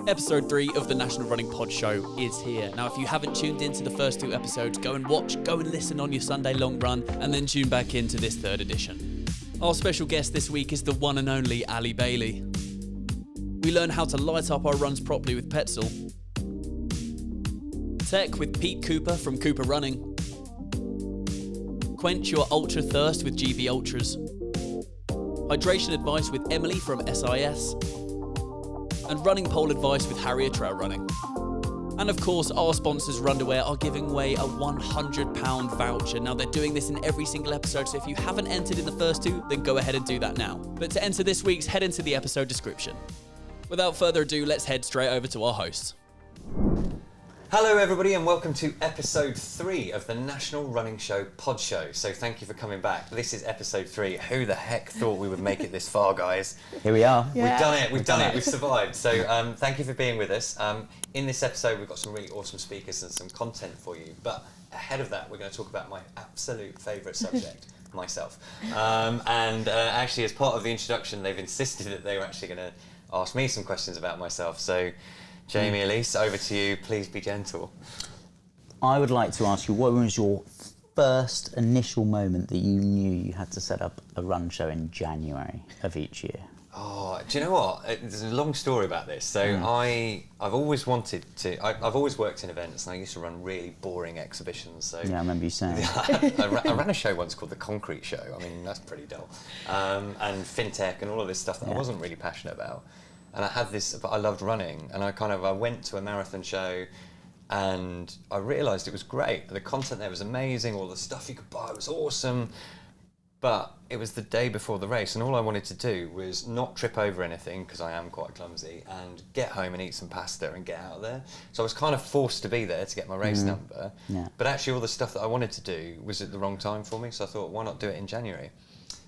Episode 3 of the National Running PodShow is here. Now, if you haven't tuned into the first 2 episodes, go and listen on your Sunday long run, and then tune back into this 3rd edition. Our special guest this week is the one and only Allie Bailey. We learn how to light up our runs properly with Petzl, tech with Pete Coopah from Coopah Running, quench your ultra thirst with GB Ultras, hydration advice with Emily from SIS, and running pole advice with Harrier Trail Running. And of course, our sponsors Runderwear are giving away a £100 voucher. Now, they're doing this in every single episode, so if you haven't entered in the first 2, then go ahead and do that now. But to enter this week's, head into the episode description. Without further ado, let's head straight over to our hosts. Hello everybody and welcome to episode 3 of the National Running Show PodShow. So thank you for coming back. This is episode 3. Who the heck thought we would make it this far, guys? Here we are. Yeah. We've done it, we've survived. So thank you for being with us. In this episode we've got some really awesome speakers and some content for you. But ahead of that we're going to talk about my absolute favourite subject, myself. Actually as part of the introduction they've insisted that they were actually going to ask me some questions about myself. So Jamie, Elise, over to you. Please be gentle. I would like to ask you, what was your first initial moment that you knew you had to set up a run show in January of each year? Oh, do you know what? There's a long story about this. So I've always wanted to. I've always worked in events, and I used to run really boring exhibitions. So yeah, I remember you saying. I ran a show once called the Concrete Show. I mean, that's pretty dull. And fintech and all of this stuff that I wasn't really passionate about. And I had this, but I loved running, and I went to a marathon show, and I realised it was great. The content there was amazing. All the stuff you could buy was awesome. But it was the day before the race, and all I wanted to do was not trip over anything, because I am quite clumsy, and get home and eat some pasta and get out of there. So I was kind of forced to be there to get my race number. Yeah. But actually all the stuff that I wanted to do was at the wrong time for me, so I thought, why not do it in January?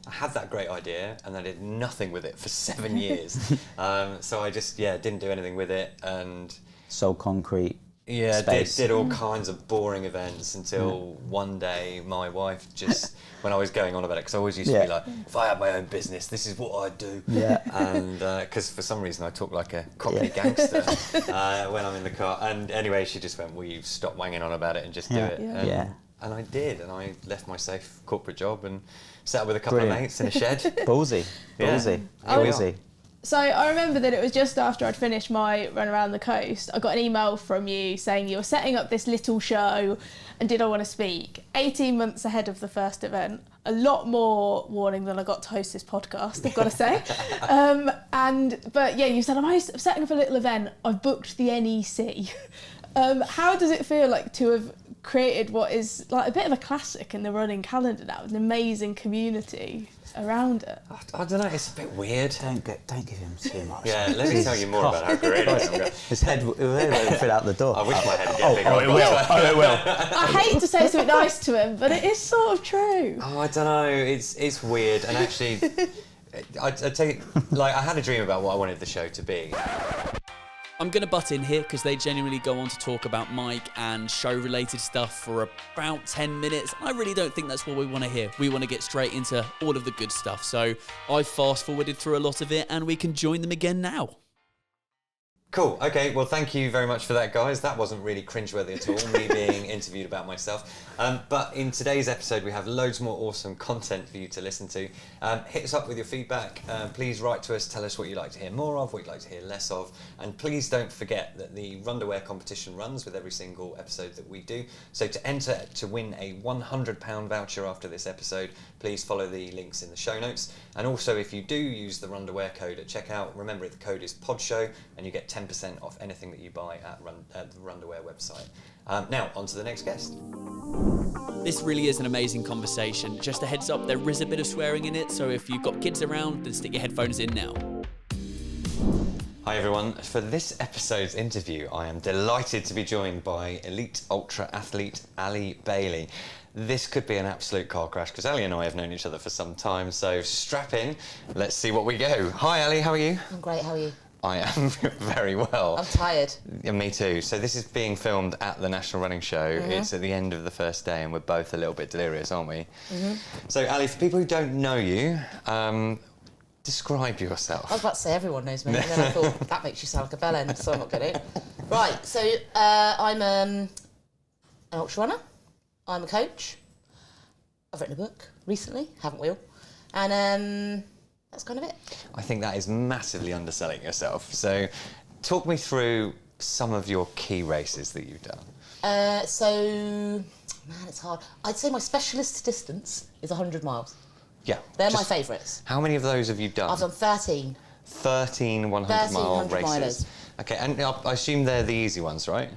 I had that great idea, and I did nothing with it for 7 years. So I just, didn't do anything with it, and... Sold concrete. Yeah, did all kinds of boring events until one day my wife just, when I was going on about it, because I always used to be like, if I had my own business, this is what I'd do. Yeah. And because for some reason I talk like a Cockney gangster when I'm in the car. And anyway, she just went, will you stop wanging on about it and just do it? And I did, and I left my safe corporate job and sat up with a couple of mates in a shed. Ballsy. Ballsy. So I remember that it was just after I'd finished my run around the coast, I got an email from you saying you were setting up this little show and did I want to speak? 18 months ahead of the first event. A lot more warning than I got to host this podcast, I've got to say. But you said, I'm setting up a little event, I've booked the NEC. How does it feel like to have created what is like a bit of a classic in the running calendar now, an amazing community around it? I don't know, it's a bit weird. Don't give him too much. Yeah, let me tell you more about how great it is. His head will fit out the door. I wish my head would get bigger. It will. I hate to say something nice to him, but it is sort of true. Oh, I don't know, it's weird, and actually, I tell you, like, I had a dream about what I wanted the show to be. I'm going to butt in here because they genuinely go on to talk about Mike and show-related stuff for about 10 minutes. I really don't think that's what we want to hear. We want to get straight into all of the good stuff. So I've fast-forwarded through a lot of it, and we can join them again now. Cool. Okay. Well, thank you very much for that, guys. That wasn't really cringeworthy at all, me being interviewed about myself. But in today's episode, we have loads more awesome content for you to listen to. Hit us up with your feedback. Please write to us. Tell us what you'd like to hear more of, what you'd like to hear less of. And please don't forget that the Runderwear Competition runs with every single episode that we do. So to enter to win a £100 voucher after this episode, please follow the links in the show notes. And also, if you do use the Runderwear code at checkout, remember the code is PodShow, and you get 10% off anything that you buy at the Runderwear website. Now, on to the next guest. This really is an amazing conversation. Just a heads up, there is a bit of swearing in it, so if you've got kids around, then stick your headphones in now. Hi everyone, for this episode's interview, I am delighted to be joined by elite ultra athlete Allie Bailey. This could be an absolute car crash because Allie and I have known each other for some time, so strap in, let's see what we go. Hi Allie, how are you? I'm great, how are you? I am very well. I'm tired. Yeah, me too. So this is being filmed at the National Running Show. Mm-hmm. It's at the end of the first day and we're both a little bit delirious, aren't we? Mm-hmm. So Allie, for people who don't know you, Describe yourself. I was about to say everyone knows me, and then I thought, that makes you sound like a bellend, so I'm not going to. Right, so I'm an ultra runner. I'm a coach. I've written a book recently, haven't we all? And that's kind of it. I think that is massively underselling yourself. So talk me through some of your key races that you've done. Man, it's hard. I'd say my specialist distance is 100 miles. Yeah. They're my favourites. How many of those have you done? I've done 13. 13 100-mile races. Milers. Okay, and I assume they're the easy ones, right?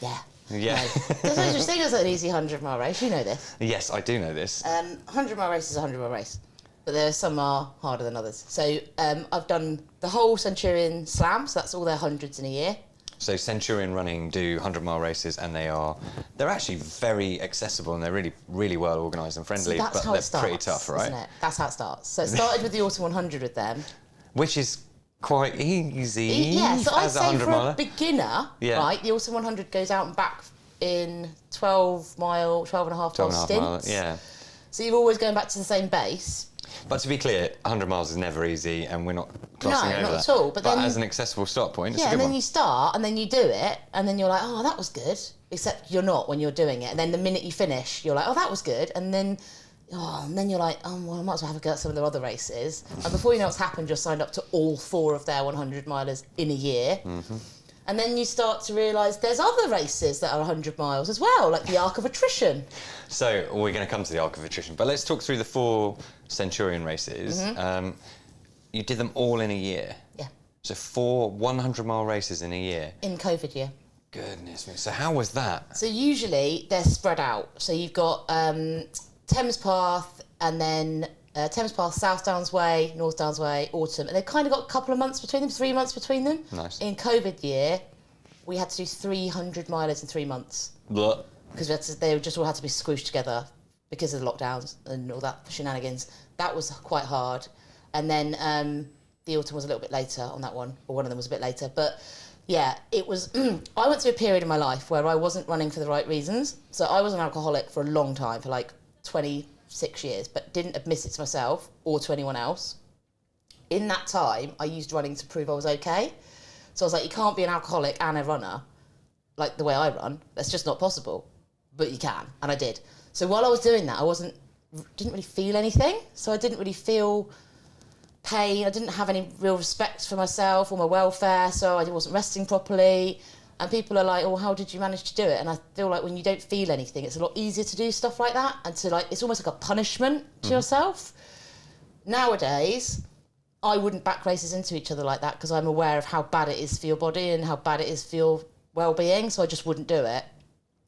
Yeah. Yeah. No. There's no such thing as an easy 100-mile race, you know this. Yes, I do know this. 100-mile race is a 100-mile race, but there are some are harder than others. So I've done the whole Centurion Slam, so that's all their hundreds in a year. So Centurion Running do 100-mile races, and they're actually very accessible, and they're really, really well organised and friendly, So that's but how they're it starts, pretty tough, right? Isn't it? That's how it starts. So it started with the Autumn 100 with them. Which is quite easy Yeah, so I'd as a say for 100-miler. a beginner, Yeah. right, the Autumn 100 goes out and back in 12 and a half mile stints. Yeah. So you're always going back to the same base. But to be clear, 100 miles is never easy, and we're not glossing over not that. at all, but then- as an accessible start point, it's a Yeah, good and then one. you start, and then you do it, and then you're like, oh, that was good. Except you're not when you're doing it. And then the minute you finish, you're like, oh, that was good. And then you're like, oh, well, I might as well have a go at some of their other races. And before you know what's happened, you're signed up to all 4 of their 100 milers in a year. Mm-hmm. And then you start to realise there's other races that are 100 miles as well, like the Arc of Attrition. So we're going to come to the Arc of Attrition, but let's talk through the 4 Centurion races. Mm-hmm. You did them all in a year. Yeah. So 4 100-mile races in a year. In COVID year. Goodness me. So how was that? So usually they're spread out. So you've got Thames Path, and then Thames Path, South Downs Way, North Downs Way, Autumn. And they've kind of got a couple of months between them, 3 months between them. Nice. In COVID year, we had to do 300 milers in 3 months. Blah. Because they just all had to be squooshed together because of the lockdowns and all that shenanigans. That was quite hard. And then the Autumn was a little bit later on that one, or one of them was a bit later. But yeah, it was... I went through a period in my life where I wasn't running for the right reasons. So I was an alcoholic for a long time, for like 26 years, but didn't admit it to myself or to anyone else. In that time, I used running to prove I was okay. So I was like, you can't be an alcoholic and a runner, like the way I run. That's just not possible. But you can, and I did. So while I was doing that, didn't really feel anything. So I didn't really feel pain. I didn't have any real respect for myself or my welfare, so I wasn't resting properly. And people are like, oh, how did you manage to do it? And I feel like when you don't feel anything, it's a lot easier to do stuff like that, and it's almost like a punishment to yourself. Nowadays, I wouldn't back races into each other like that, because I'm aware of how bad it is for your body and how bad it is for your well-being, so I just wouldn't do it.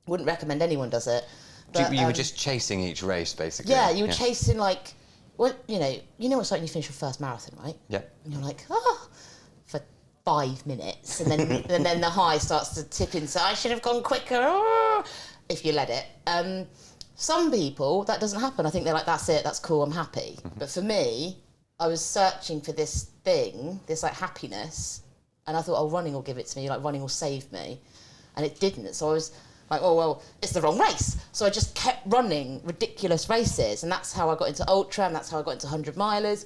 Wouldn't recommend anyone does it. But, you were just chasing each race, basically. Yeah, you were chasing, like, well, you know what it's like when you finish your first marathon, right? Yeah. And you're like, for 5 minutes, and then and then the high starts to tip in. So I should have gone quicker, if you let it. Some people, that doesn't happen. I think they're like, that's it, that's cool, I'm happy. Mm-hmm. But for me, I was searching for this thing, this like happiness, and I thought, oh, running will give it to me, like running will save me, and it didn't. So I was like, oh, well, it's the wrong race. So I just kept running ridiculous races, and that's how I got into ultra, and that's how I got into 100 milers.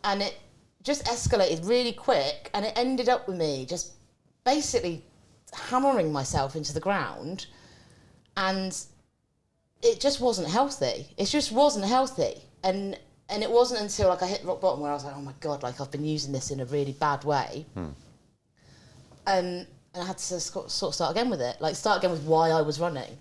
And it just escalated really quick, and it ended up with me just basically hammering myself into the ground, and it just wasn't healthy. It just wasn't healthy. And it wasn't until like I hit rock bottom where I was like, oh my God, like I've been using this in a really bad way. And I had to sort of start again with it, like start again with why I was running.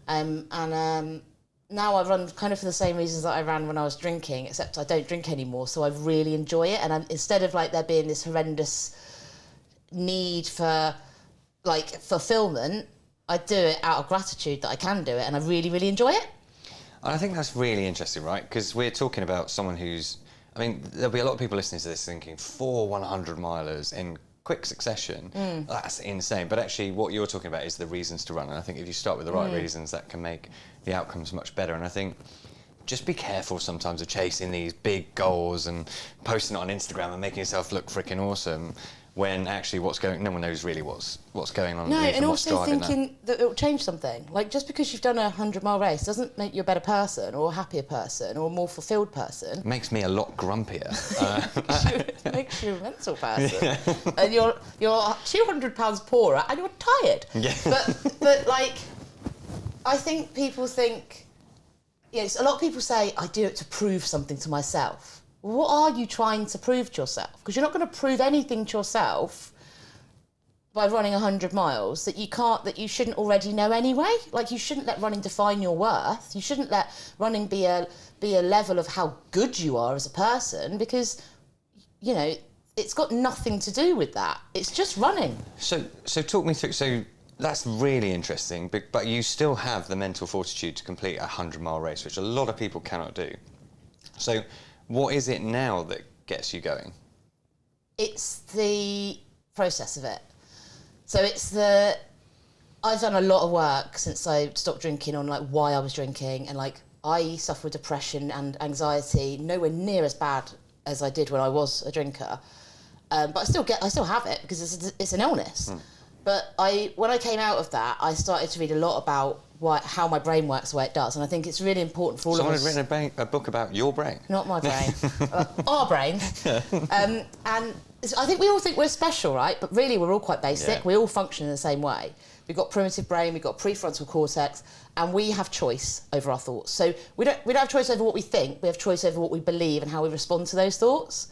Now I run kind of for the same reasons that I ran when I was drinking, except I don't drink anymore, so I really enjoy it. And instead of like there being this horrendous need for like fulfillment, I do it out of gratitude that I can do it, and I really, really enjoy it. I think that's really interesting, right? Because we're talking about someone who's... I mean, there'll be a lot of people listening to this thinking, 4 100-milers in quick succession, that's insane. But actually, what you're talking about is the reasons to run. And I think if you start with the right reasons, that can make the outcomes much better. And I think just be careful sometimes of chasing these big goals and posting it on Instagram and making yourself look freaking awesome, when actually no one knows really what's going on. No, underneath and what's also driving thinking that it will change something. Like, just because you've done a 100-mile race doesn't make you a better person or a happier person or a more fulfilled person. It makes me a lot grumpier. It makes you a mental person. And you're 200 pounds poorer and you're tired. Yeah. But like, I think people think, a lot of people say, I do it to prove something to myself. What are you trying to prove to yourself? Because you're not going to prove anything to yourself by running 100 miles that you shouldn't already know anyway. Like, you shouldn't let running define your worth. You shouldn't let running be a level of how good you are as a person, because, it's got nothing to do with that. It's just running. So talk me through. So that's really interesting, but you still have the mental fortitude to complete a 100-mile race, which a lot of people cannot do. So what is it now that gets you going? It's the process of it. So I've done a lot of work since I stopped drinking on like why I was drinking, and like I suffer with depression and anxiety, nowhere near as bad as I did when I was a drinker. But I still have it because it's an illness. But when I came out of that, I started to read a lot about how my brain works the way it does, and I think it's really important for all of us. Someone had written a book about your brain. Not my brain, our brain. And I think we all think we're special, right? But really, we're all quite basic. Yeah. We all function in the same way. We've got primitive brain, we've got prefrontal cortex, and we have choice over our thoughts. So we don't have choice over what we think. We have choice over what we believe and how we respond to those thoughts.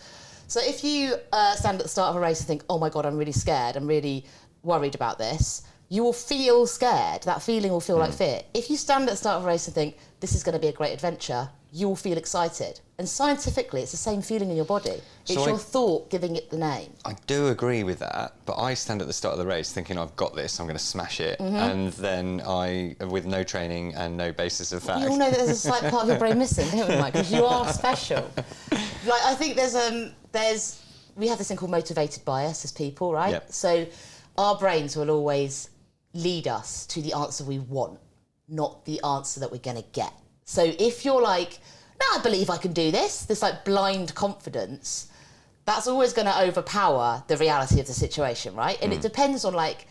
So if you stand at the start of a race and think, "Oh my God, I'm really scared. I'm really worried about this," you will feel scared. That feeling will feel like fear. If you stand at the start of a race and think, "This is going to be a great adventure," you will feel excited. And scientifically, it's the same feeling in your body. It's your thought giving it the name. I do agree with that, but I stand at the start of the race thinking, I've got this, I'm going to smash it, and then with no training and no basis of fact. You all know that there's a slight part of your brain missing, don't we, Mike? Because you are special. Like, I think we have this thing called motivated bias as people, right? Yep. So our brains will always lead us to the answer we want, not the answer that we're going to get. So if you're like, "No, I believe I can do this like blind confidence, that's always going to overpower the reality of the situation, right? And it depends on like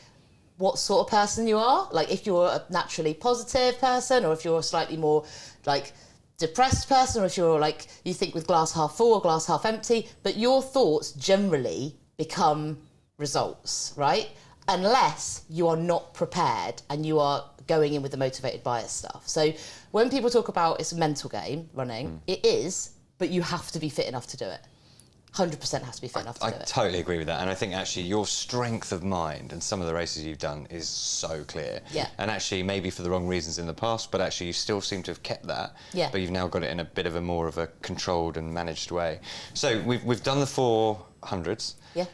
what sort of person you are. Like, if you're a naturally positive person, or if you're a slightly more like depressed person, or if you're like, you think with glass half full or glass half empty, but your thoughts generally become results, right? Unless you are not prepared and you are going in with the motivated bias stuff. So when people talk about it's a mental game, running, it is, but you have to be fit enough to do it. 100% has to be fit enough to do it. I totally agree with that, and I think actually your strength of mind and some of the races you've done is so clear. Yeah. And actually maybe for the wrong reasons in the past, but actually you still seem to have kept that. Yeah. But you've now got it in a bit of a more of a controlled and managed way. So we've done the 400s. Yeah.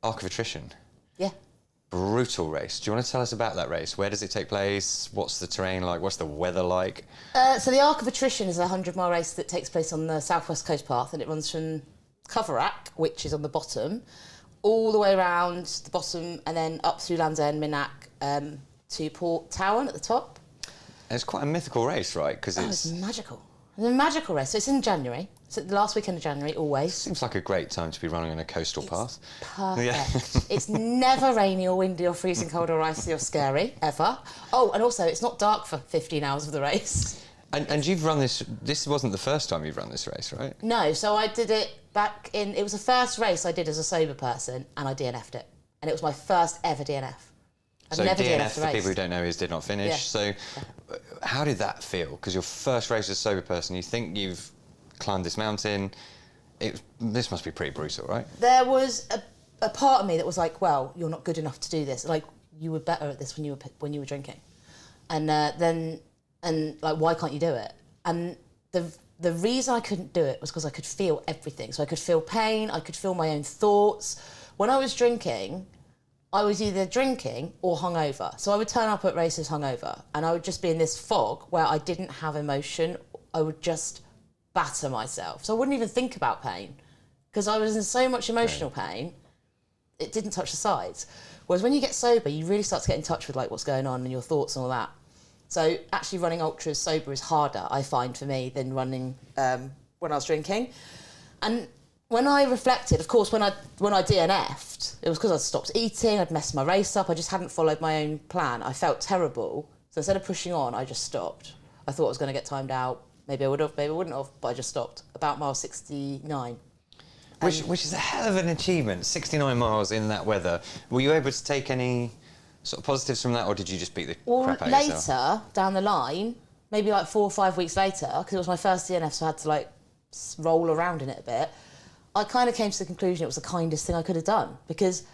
Arc of Attrition. Yeah. Brutal race. Do you want to tell us about that race? Where does it take place? What's the terrain like? What's the weather like? So the Arc of Attrition is a 100-mile race that takes place on the Southwest Coast Path, and it runs from Coverack, which is on the bottom, all the way around the bottom, and then up through Land's End, Minack, to Port Towan at the top. And it's quite a mythical race, right? Because it's magical. It's a magical race. So it's in January. So the last weekend of January, always. Seems like a great time to be running on a coastal path. Perfect. Yeah. It's never rainy or windy or freezing cold or icy or scary, ever. Oh, and also, it's not dark for 15 hours of the race. And you've run this wasn't the first time you've run this race, right? No, so I did it back in, it was the first race I did as a sober person, and I DNF'd it. And it was my first ever DNF. So DNF, for people who don't know, is did not finish. Yeah. So how did that feel? Because your first race as a sober person, you think you've climbed this mountain. This must be pretty brutal, right? There was a part of me that was like, well, you're not good enough to do this. Like, you were better at this when you were drinking. And like, why can't you do it? And the reason I couldn't do it was because I could feel everything. So I could feel pain, I could feel my own thoughts. When I was drinking, I was either drinking or hungover. So I would turn up at races hungover, and I would just be in this fog where I didn't have emotion. I would just batter myself. So I wouldn't even think about pain because I was in so much emotional pain, it didn't touch the sides. Whereas when you get sober, you really start to get in touch with like what's going on and your thoughts and all that. So actually running ultras sober is harder, I find, for me than running when I was drinking. And when I reflected, of course, when I DNF'd, it was because I'd stopped eating, I'd messed my race up, I just hadn't followed my own plan. I felt terrible. So instead of pushing on, I just stopped. I thought I was going to get timed out. Maybe I would have, maybe I wouldn't have, but I just stopped. About mile 69. Which is a hell of an achievement, 69 miles in that weather. Were you able to take any sort of positives from that, or did you just beat the crap out of yourself? Later, down the line, maybe like 4 or 5 weeks later, because it was my first DNF, so I had to like roll around in it a bit, I kind of came to the conclusion it was the kindest thing I could have done, because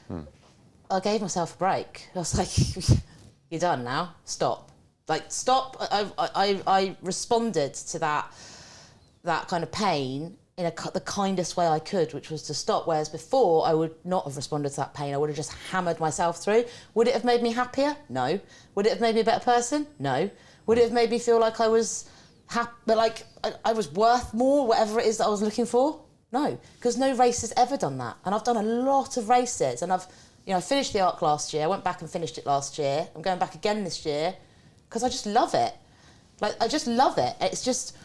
I gave myself a break. I was like, you're done now, stop. Like, stop. I responded to that kind of pain in the kindest way I could, which was to stop, whereas before I would not have responded to that pain. I would have just hammered myself through. Would it have made me happier? No. Would it have made me a better person? No. Would it have made me feel like I was like I was worth more, whatever it is that I was looking for? No, because no race has ever done that. And I've done a lot of races, and I finished the Arc last year. I went back and finished it last year. I'm going back again this year because I just love it. Like, I just love it. It's just,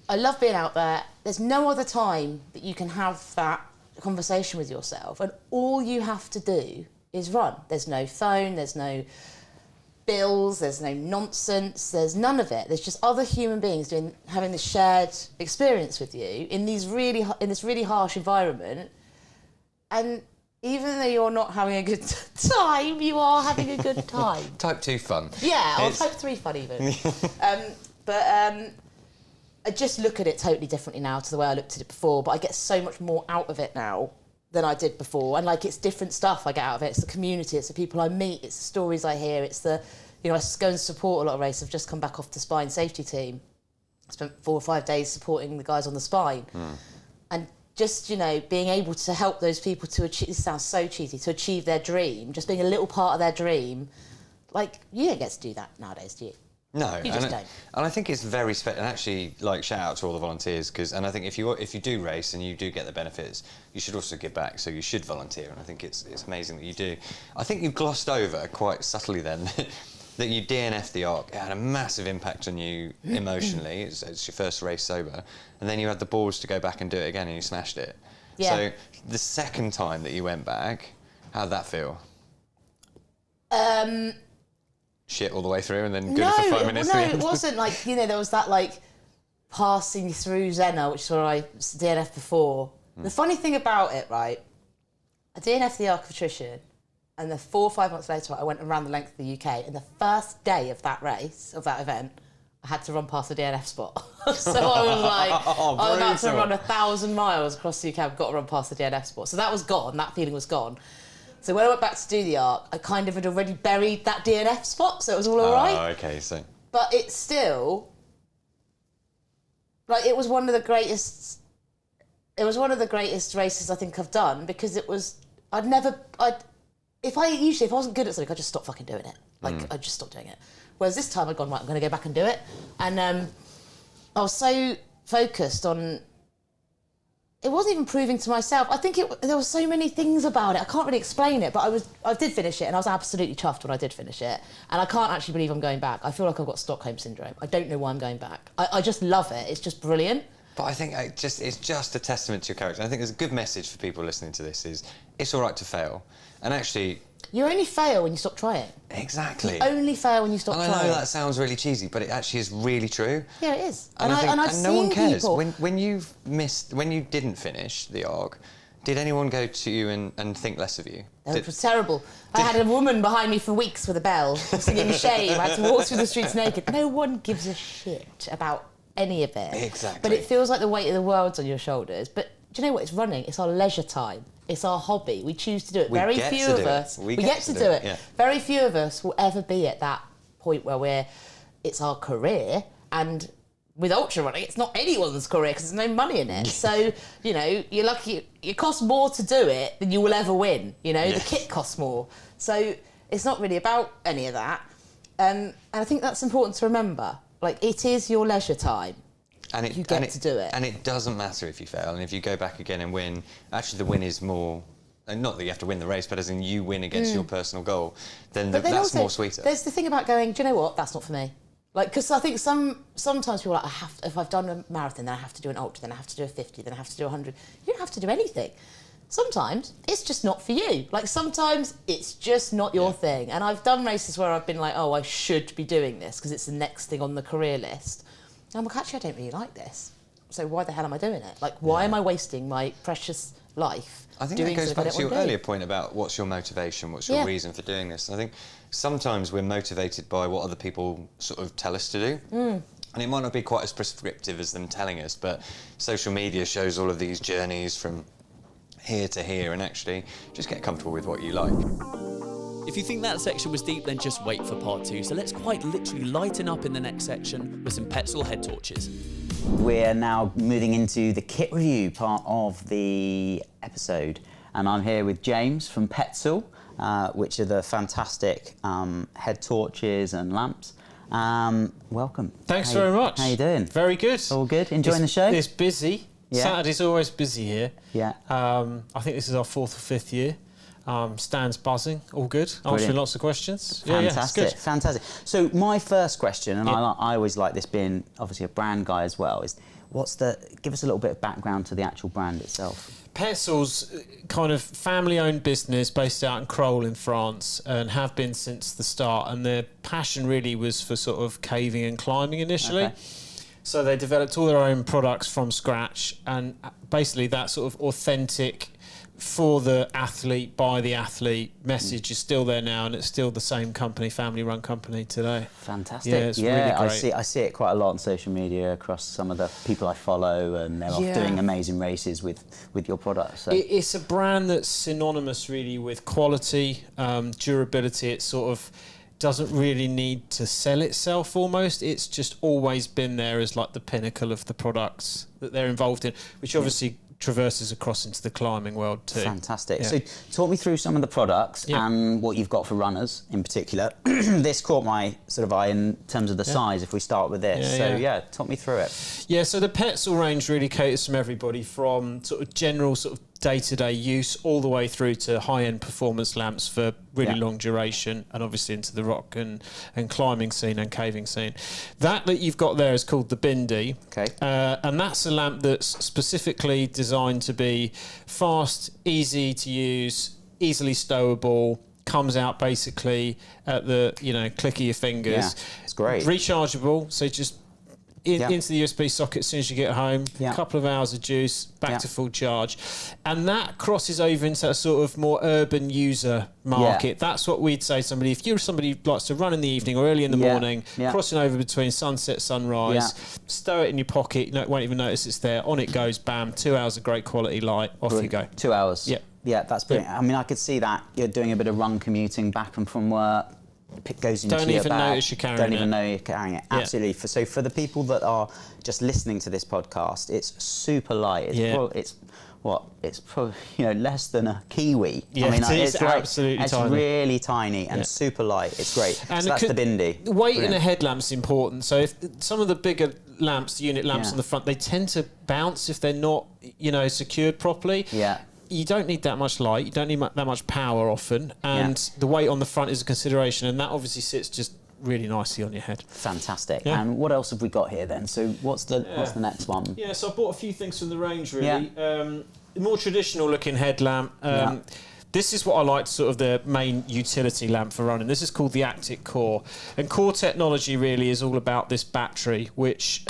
I love being out there. There's no other time that you can have that conversation with yourself, and all you have to do is run. There's no phone, there's no bills, there's no nonsense, there's none of it. There's just other human beings having this shared experience with you in this really harsh environment. And even though you're not having a good time, you are having a good time. Type 2 fun. Yeah, or type 3 fun even. I just look at it totally differently now to the way I looked at it before, but I get so much more out of it now than I did before. And like, it's different stuff I get out of it. It's the community, it's the people I meet, it's the stories I hear, it's the, I go and support a lot of races. I've just come back off the spine safety team. I spent 4 or 5 days supporting the guys on the spine. And just, being able to help those people to achieve, this sounds so cheesy, to achieve their dream, just being a little part of their dream. Like, you don't get to do that nowadays, do you? No, you just don't. And I think it's very special. And actually, like, shout out to all the volunteers, and I think if you do race and you do get the benefits, you should also give back. So you should volunteer, and I think it's amazing that you do. I think you glossed over quite subtly then that you DNF'd the Arc. It had a massive impact on you emotionally. It's your first race sober, and then you had the balls to go back and do it again, and you smashed it. Yeah. So the second time that you went back, how'd that feel? Shit all the way through and then good for 5 minutes. No, it wasn't like, there was that like passing through Zena, which is where I DNF'd before. The funny thing about it, right, I DNF'd the Arc of Attrition, and then 4 or 5 months later I went around the length of the UK, and the first day of that race, of that event, I had to run past the DNF spot. So I was like, I'm about to run 1,000 miles across the UK, I've got to run past the DNF spot. So that was gone, that feeling was gone. So when I went back to do the Arc, I kind of had already buried that DNF spot, so it was all right. Oh, okay, so... But it's still... Like, it was one of the greatest... It was one of the greatest races I think I've done, because it was... If I wasn't good at something, I'd just stop fucking doing it. Like, I'd just stop doing it. Whereas this time I'd gone, right, I'm going to go back and do it. And I was so focused on... It wasn't even proving to myself. I think there were so many things about it. I can't really explain it, but I did finish it, and I was absolutely chuffed when I did finish it. And I can't actually believe I'm going back. I feel like I've got Stockholm syndrome. I don't know why I'm going back. I just love it. It's just brilliant. But I think it's just a testament to your character. I think there's a good message for people listening to this is it's all right to fail. And actually... You only fail when you stop trying. Exactly. You only fail when you stop trying. I know that sounds really cheesy, but it actually is really true. Yeah, it is. And I've seen no one cares. people... When you didn't finish the Arc, did anyone go to you and think less of you? It was terrible. I had a woman behind me for weeks with a bell, singing shame. I had to walk through the streets naked. No one gives a shit about any of it. Exactly. But it feels like the weight of the world's on your shoulders. But do you know what? It's running. It's our leisure time. It's our hobby. We choose to do it. Very few of us. We get to do it. Yeah. Very few of us will ever be at that point where it's our career. And with ultra running, it's not anyone's career because there's no money in it. So, you're lucky. It costs more to do it than you will ever win. The kit costs more. So it's not really about any of that. And I think that's important to remember. Like, it is your leisure time. And you get to do it. And it doesn't matter if you fail. And if you go back again and win, actually the win is more... And not that you have to win the race, but as in you win against your personal goal, then that's also more sweeter. There's the thing about going, do you know what? That's not for me. Like, because I think sometimes people are like, if I've done a marathon, then I have to do an ultra, then I have to do a 50, then I have to do 100. You don't have to do anything. Sometimes it's just not for you. Like, sometimes it's just not your thing. And I've done races where I've been like, oh, I should be doing this because it's the next thing on the career list. And I'm like, actually, I don't really like this. So why the hell am I doing it? Like, why am I wasting my precious life? I think that goes back to your earlier point about what's your motivation, what's your reason for doing this. And I think sometimes we're motivated by what other people sort of tell us to do. And it might not be quite as prescriptive as them telling us, but social media shows all of these journeys from here to here, and actually just get comfortable with what you like. If you think that section was deep, then just wait for part 2. So let's quite literally lighten up in the next section with some Petzl head torches. We're now moving into the kit review part of the episode, and I'm here with James from Petzl, which are the fantastic head torches and lamps. Welcome. Thanks very much. How you doing? Very good. All good? Enjoying the show? It's busy. Yeah. Saturday's always busy here. Yeah. I think this is our 4th or 5th year. Stands buzzing, all good. Brilliant. Answering lots of questions. Fantastic, It's good. fantastic. So my first question, and I always like this being obviously a brand guy as well, is give us a little bit of background to the actual brand itself. Petzl's kind of family-owned business based out in Crolles in France and have been since the start, and their passion really was for sort of caving and climbing initially. Okay. So they developed all their own products from scratch, and basically that sort of authentic for the athlete, by the athlete message is still there now, and it's still the same company, family-run company today. Fantastic. Yeah, it's really great. I see it quite a lot on social media across some of the people I follow, and they're off doing amazing races with your products. So. It's a brand that's synonymous really with quality, durability. It sort of doesn't really need to sell itself almost. It's just always been there as like the pinnacle of the products that they're involved in, which obviously traverses across into the climbing world too. Fantastic. Yeah. So talk me through some of the products and what you've got for runners in particular. This caught my sort of eye in terms of the size, if we start with this. Talk me through it. Yeah, so the Petzl range really caters from everybody from sort of general sort of day-to-day use all the way through to high-end performance lamps for really long duration, and obviously into the rock and climbing scene and caving scene. That you've got there is called the Bindi. Okay. And that's a lamp that's specifically designed to be fast, easy to use, easily stowable, comes out basically at the, click of your fingers. Yeah, it's great. Rechargeable, so just into the USB socket as soon as you get home, a couple of hours of juice, back to full charge. And that crosses over into a sort of more urban user market. That's what we'd say to somebody, if you're somebody who likes to run in the evening or early in the morning, crossing over between sunset, sunrise, stow it in your pocket, won't even notice it's there, on it goes, bam, 2 hours of great quality light, off you go. 2 hours. Yeah, that's brilliant. Yeah. I mean, I could see that you're doing a bit of run commuting back and from work. It goes into Don't your even bag. notice you're carrying it. Don't even know you're carrying it. Absolutely. So for the people that are just listening to this podcast, it's super light. It's probably less than a kiwi. Yeah, I mean, it's absolutely it's tiny. Really tiny and super light. It's great. And so that's the Bindi. Weight in a headlamp's important. So if some of the bigger lamps, the unit lamps on the front, they tend to bounce if they're not, secured properly. Yeah. You don't need that much light, you don't need that much power often, and the weight on the front is a consideration, and that obviously sits just really nicely on your head. Fantastic. And what else have we got here then? So what's the next one? Yeah, so I bought a few things from the range really. More traditional looking headlamp. This is what I like, sort of the main utility lamp for running. This is called the Actic Core, and Core technology really is all about this battery, which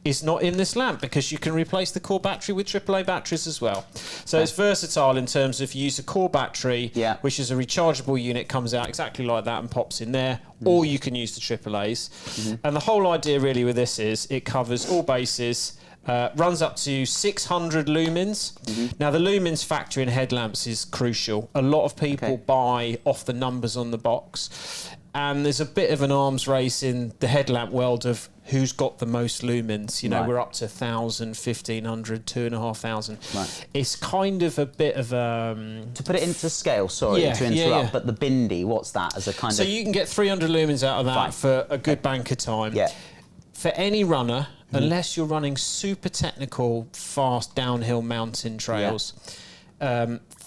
is not in this lamp because you can replace the core battery with AAA batteries as well. So it's versatile in terms of you use a core battery, which is a rechargeable unit, comes out exactly like that and pops in there, or you can use the AAAs. And the whole idea really with this is it covers all bases, runs up to 600 lumens. Now the lumens factor in headlamps is crucial. A lot of people buy off the numbers on the box, and there's a bit of an arms race in the headlamp world of who's got the most lumens. We're up to 1,000, 1,500, 2,500. Right. It's kind of a bit of to put it into scale, sorry to interrupt, but the Bindi, what's that as a kind of... So you can get 300 lumens out of that for a good bank of time. Yeah. For any runner, unless you're running super technical, fast downhill mountain trails,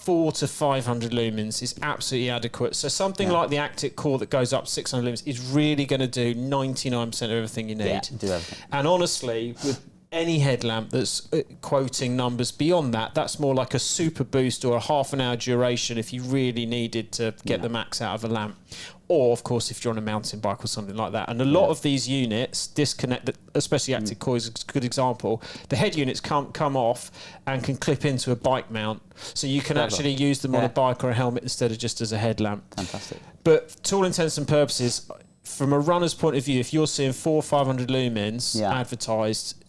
400 to 500 lumens is absolutely adequate. So something like the Actic Core that goes up 600 lumens is really going to do 99% of everything you need. Yeah, do everything. And honestly, with any headlamp that's quoting numbers beyond that, that's more like a super boost or a half an hour duration if you really needed to get the max out of a lamp. Or, of course, if you're on a mountain bike or something like that. And a lot of these units disconnect, especially Actic Core is a good example. The head units come off and can clip into a bike mount. So you can actually use them on a bike or a helmet instead of just as a headlamp. Fantastic. But to all intents and purposes, from a runner's point of view, if you're seeing 400 or 500 lumens advertised,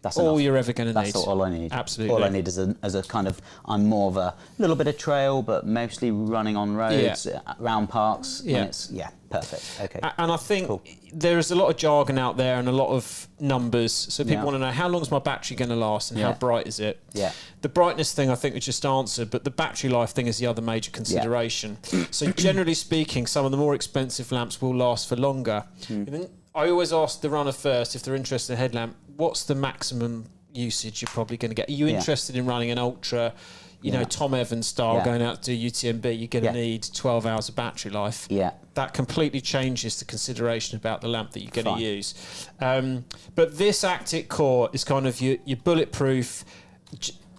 that's all you're ever going to need. That's all I need. Absolutely. All I need is a kind of, I'm more of a little bit of trail, but mostly running on roads, around parks. Yeah. Perfect. Okay. And I think there is a lot of jargon out there and a lot of numbers. So people want to know, how long is my battery going to last and how bright is it? Yeah. The brightness thing I think we just answered, but the battery life thing is the other major consideration. So generally speaking, some of the more expensive lamps will last for longer. And then I always ask the runner first, if they're interested in a headlamp, what's the maximum usage you're probably going to get? Are you interested in running an ultra, you know, Tom Evans style, going out to do UTMB, you're going to need 12 hours of battery life. Yeah. That completely changes the consideration about the lamp that you're going to use. But this Actic Core is kind of your bulletproof,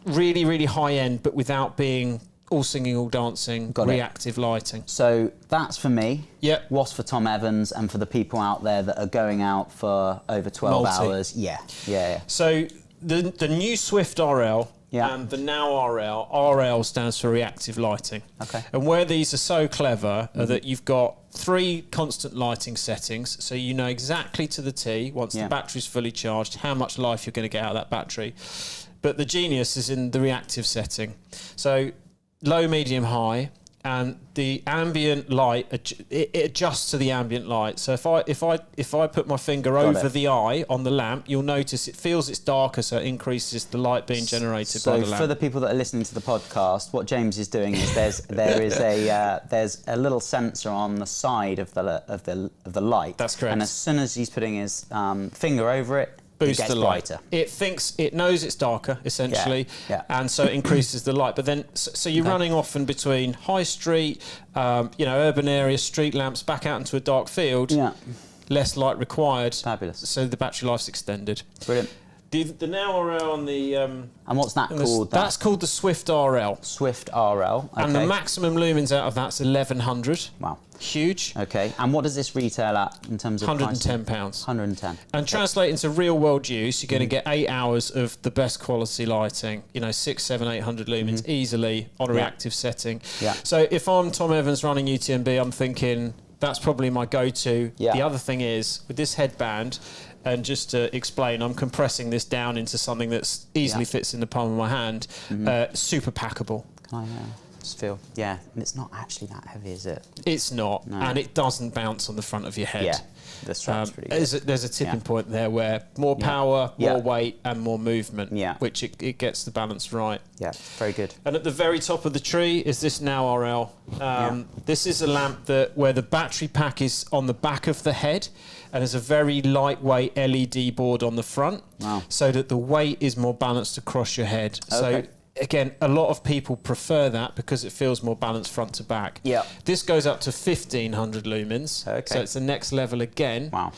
really, really high end, but without being all singing, all dancing, reactive lighting. So that's for me. Yep. What's for Tom Evans and for the people out there that are going out for over 12 hours? Yeah. So the new Swift RL and the Now RL, RL stands for reactive lighting. Okay. And where these are so clever are that you've got 3 constant lighting settings, so you know exactly to the T, once the battery's fully charged, how much life you're going to get out of that battery. But the genius is in the reactive setting. So low, medium, high, and the ambient light, it adjusts to the ambient light. So if I put my finger over the eye on the lamp, you'll notice it feels it's darker, so it increases the light being generated by the lamp. So for the people that are listening to the podcast, what James is doing is there's a little sensor on the side of the light. That's correct. And as soon as he's putting his finger over it, boost it gets the light. brighter. It knows it's darker, essentially, and so it increases the light. But then, so you're running often between high street, urban areas, street lamps, back out into a dark field. Yeah. Less light required. Fabulous. So the battery life's extended. Brilliant. The Now RL on the... and what's that called? That's called the Swift RL. Swift RL, okay. And the maximum lumens out of that's 1100. Wow. Huge. Okay, and what does this retail at in terms of £110. 110. And translate into real world use, you're going to get 8 hours of the best quality lighting, 600, 700, 800 lumens easily on a reactive setting. Yeah. So if I'm Tom Evans running UTMB, I'm thinking that's probably my go-to. Yeah. The other thing is, with this headband, and just to explain, I'm compressing this down into something that easily fits in the palm of my hand, super packable. Can I just feel? Yeah, and it's not actually that heavy, is it? It's not, and it doesn't bounce on the front of your head. Yeah, the strap's pretty good. There's a tipping point there where more power, more weight, and more movement, which it gets the balance right. Yeah, very good. And at the very top of the tree is this Now RL. This is a lamp where the battery pack is on the back of the head, and there's a very lightweight LED board on the front, so that the weight is more balanced across your head. Okay. So again, a lot of people prefer that because it feels more balanced front to back. Yeah. This goes up to 1500 lumens, so it's the next level again. Wow.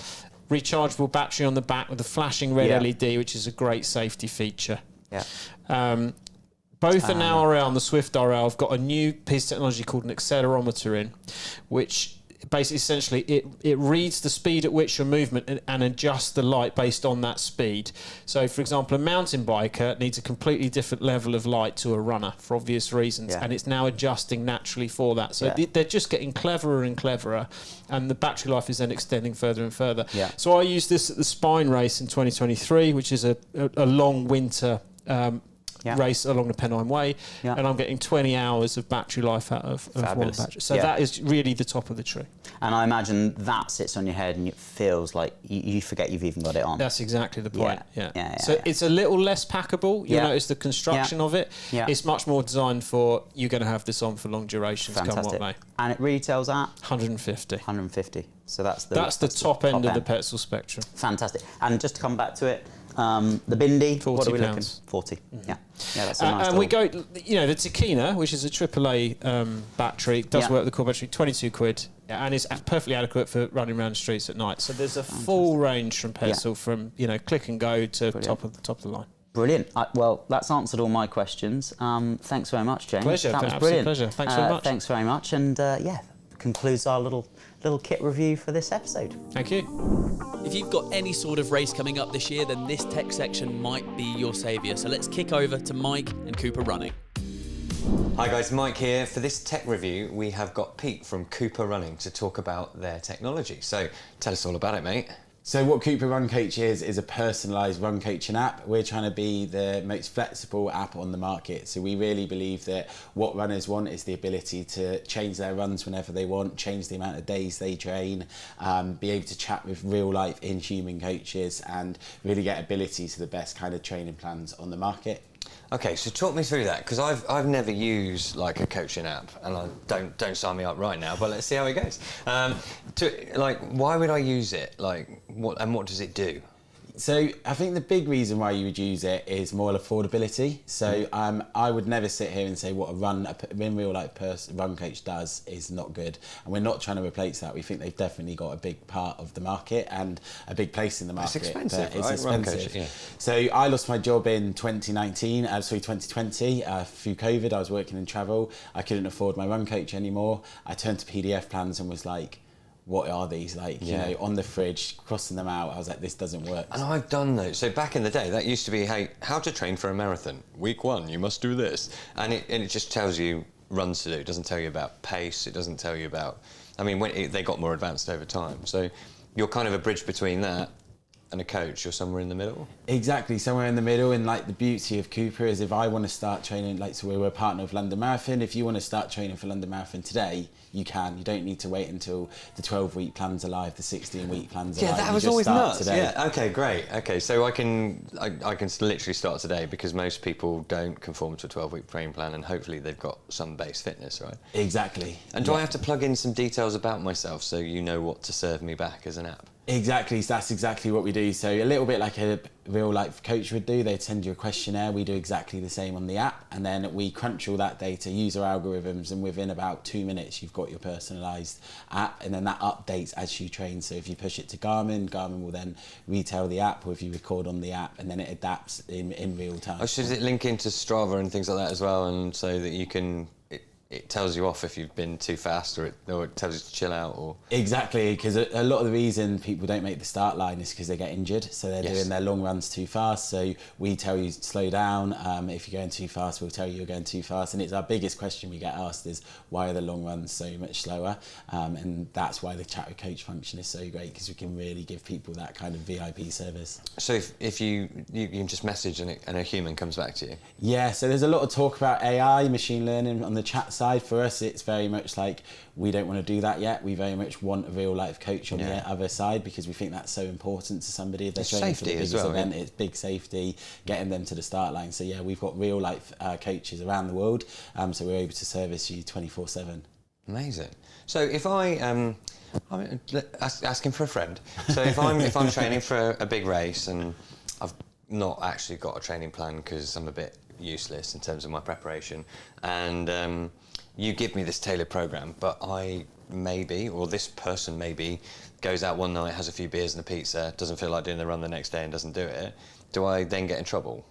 Rechargeable battery on the back with a flashing red LED, which is a great safety feature. Yeah. Both the Now RL and the Swift RL have got a new piece of technology called an accelerometer in, which basically essentially it reads the speed at which your movement and adjusts the light based on that speed. So for example, a mountain biker needs a completely different level of light to a runner for obvious reasons, and it's now adjusting naturally for that. So they're just getting cleverer and cleverer, and the battery life is then extending further and further. So I used this at the Spine race in 2023, which is a long winter race along the Pennine Way, and I'm getting 20 hours of battery life out of one battery. So that is really the top of the tree. And I imagine that sits on your head and it feels like you forget you've even got it on. That's exactly the point. So it's a little less packable. You'll notice the construction of it. It's much more designed for you're going to have this on for long durations. Fantastic. Come what may. And it retails at 150. 150. So that's the top end of the Petzl spectrum. Fantastic. And just to come back to it, The Bindi, what are we looking? £40. 40. Yeah, that's a nice. And we go, you know, the Takina, which is a AAA battery, does work with the core battery, 22 quid, and is perfectly adequate for running around the streets at night. So there's a full range from Petzl, from click and go to top of the line. Brilliant. Well, that's answered all my questions. Thanks very much, James. Pleasure. That was Absolute brilliant. pleasure. Thanks very much. Thanks very much, and concludes our little kit review for this episode. Thank you. If you've got any sort of race coming up this year, then this tech section might be your saviour. So let's kick over to Mike and Coopah Running. Hi guys, Mike here. For this tech review, we have got Pete from Coopah Running to talk about their technology. So tell us all about it, mate. So what Coopah Run Coach is a personalised run coaching app. We're trying to be the most flexible app on the market. So we really believe that what runners want is the ability to change their runs whenever they want, change the amount of days they train, be able to chat with real life inhuman coaches, and really get ability to the best kind of training plans on the market. Okay, so talk me through that, because I've never used like a coaching app, and I don't sign me up right now, but let's see how it goes. Why would I use it? What does it do? So I think the big reason why you would use it is more affordability. So I would never sit here and say what a real life run coach does is not good, and we're not trying to replace that. We think they've definitely got a big part of the market and a big place in the market. It's expensive, It's right? expensive. Run coach, yeah. So I lost my job in 2020 through COVID. I was working in travel. I couldn't afford my run coach anymore. I turned to PDF plans and was like, what are these? You know, on the fridge, crossing them out. I was like, this doesn't work. And I've done those. So back in the day, that used to be, hey, how to train for a marathon. Week 1, you must do this. And it just tells you runs to do. It doesn't tell you about pace. It doesn't tell you about... I mean, they got more advanced over time. So you're kind of a bridge between that and a coach. You're somewhere in the middle. Exactly, somewhere in the middle. And the beauty of Coopah is, if I want to start training, so we're a partner of London Marathon. If you want to start training for London Marathon today, you can. You don't need to wait until the 12-week plans are live, the 16-week plans are live. Yeah, that was always nuts. Today. Yeah. Okay, great. Okay, so I can literally start today, because most people don't conform to a 12-week training plan, and hopefully they've got some base fitness, right? Exactly. And do I have to plug in some details about myself so you know what to serve me back as an app? Exactly, so that's exactly what we do. So a little bit like a real life coach would do, they'd send you a questionnaire. We do exactly the same on the app, and then we crunch all that data, use our algorithms, and within about 2 minutes you've got your personalised app, and then that updates as you train. So if you push it to Garmin will then retail the app, or if you record on the app, and then it adapts in real time. Oh, so does it link into Strava and things like that as well, and so that you can... It tells you off if you've been too fast, or it tells you to chill out, or... Exactly, because a lot of the reason people don't make the start line is because they get injured, so they're doing their long runs too fast. So we tell you to slow down. If you're going too fast, we'll tell you you're going too fast. And it's our biggest question we get asked is, why are the long runs so much slower? And that's why the chat with coach function is so great, because we can really give people that kind of VIP service. So if you can just message and a human comes back to you? Yeah, so there's a lot of talk about AI, machine learning on the chat side. For us, it's very much like, we don't want to do that yet. We very much want a real life coach on the other side, because we think that's so important to somebody. If they're training for the biggest event, it's big safety, getting them to the start line. So yeah, we've got real life coaches around the world, so we're able to service you 24/7. Amazing. So if I'm asking for a friend. So if I'm training for a big race and I've not actually got a training plan because I'm a bit useless in terms of my preparation, and you give me this tailored program, but this person maybe goes out one night, has a few beers and a pizza, doesn't feel like doing the run the next day and doesn't do it, do I then get in trouble?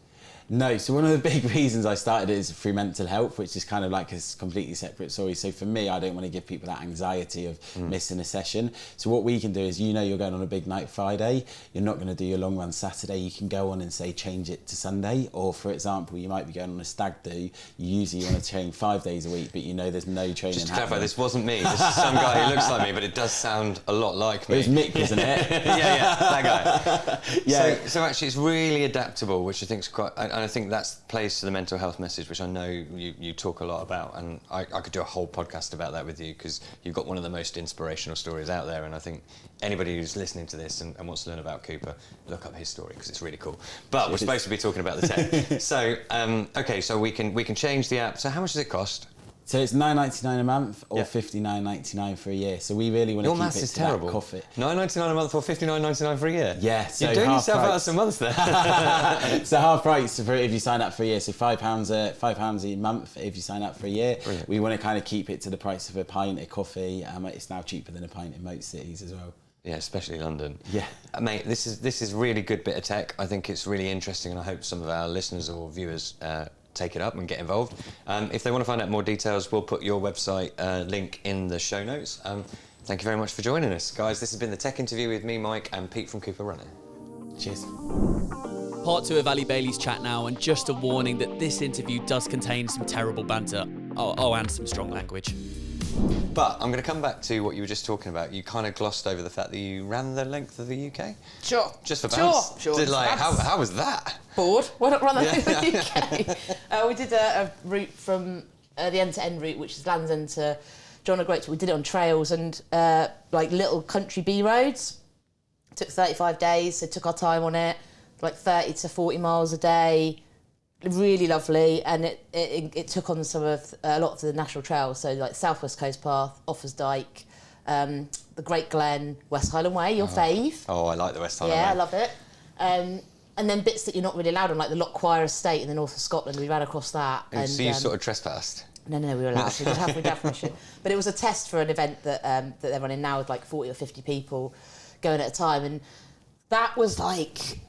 No, so one of the big reasons I started is through mental health, which is kind of like a completely separate story. So for me, I don't want to give people that anxiety of missing a session. So what we can do is, you're going on a big night Friday, you're not going to do your long run Saturday, you can go on and say change it to Sunday. Or for example, you might be going on a stag do, you usually want to train 5 days a week, but there's no training. Just to clarify, this wasn't me, this is some guy who looks like me, but it does sound a lot like me. It was Mick, wasn't it? yeah, that guy. Yeah. So actually it's really adaptable, which I think is quite... And I think that plays to the mental health message, which I know you talk a lot about, and I could do a whole podcast about that with you, because you've got one of the most inspirational stories out there, and I think anybody who's listening to this and wants to learn about Coopah, look up his story, because it's really cool. But we're supposed to be talking about the tech. So, okay, so we can change the app. So how much does it cost? So it's $9.99 a month or Yeah. $59.99 for a year. So we really want to Your keep maths it is to that terrible. coffee. $9.99 a month or $59.99 for a year? Yeah, so You're doing half yourself out of price. some months there. So half price for if you sign up for a year. So £5 a month if you sign up for a year. Brilliant. We want to kind of keep it to the price of a pint of coffee. It's now cheaper than a pint in most cities as well. Yeah, especially London. Yeah. Mate, this is really good bit of tech. I think it's really interesting, and I hope some of our listeners or viewers take it up and get involved. If they want to find out more details, we'll put your website link in the show notes. Thank you very much for joining us, guys. This has been the tech interview with me, Mike, and Pete from Coopah Running. Cheers. Part 2 of Allie Bailey's chat now, and just a warning that this interview does contain some terrible banter. Oh, and some strong language. But I'm going to come back to what you were just talking about. You kind of glossed over the fact that you ran the length of the UK. Sure. Just for bounce. Sure. Did, like, Bounce. how was that? Bored. Why not run that over the UK? We did a route from the end-to-end route, which is Land's End to John O'Groats. We did it on trails and like little country B roads. It took 35 days, so took our time on it. Like 30 to 40 miles a day. Really lovely, and it took on a lot of the national trails, so like South West Coast Path, Offers Dyke, the Great Glen, West Highland Way, your fave. Oh, I like the West Highland Way. Yeah, I love it. And then bits that you're not really allowed on, like the Lochquire Estate in the north of Scotland. We ran across that. And so you sort of trespassed? No, we were allowed. We'd have permission. But it was a test for an event that they're running now with like 40 or 50 people going at a time, and that was like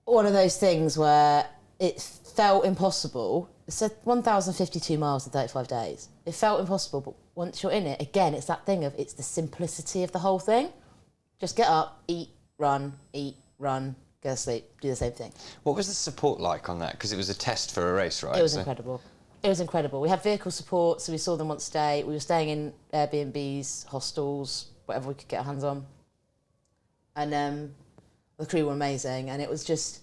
one of those things where it felt impossible. It said 1,052 miles in 35 days. It felt impossible, but once you're in it, again, it's that thing of, it's the simplicity of the whole thing. Just get up, eat, run, go to sleep, do the same thing. What was the support like on that? Because it was a test for a race, right? It was incredible. It was incredible. We had vehicle support, so we saw them once a day. We were staying in Airbnbs, hostels, whatever we could get our hands on. And the crew were amazing, and it was just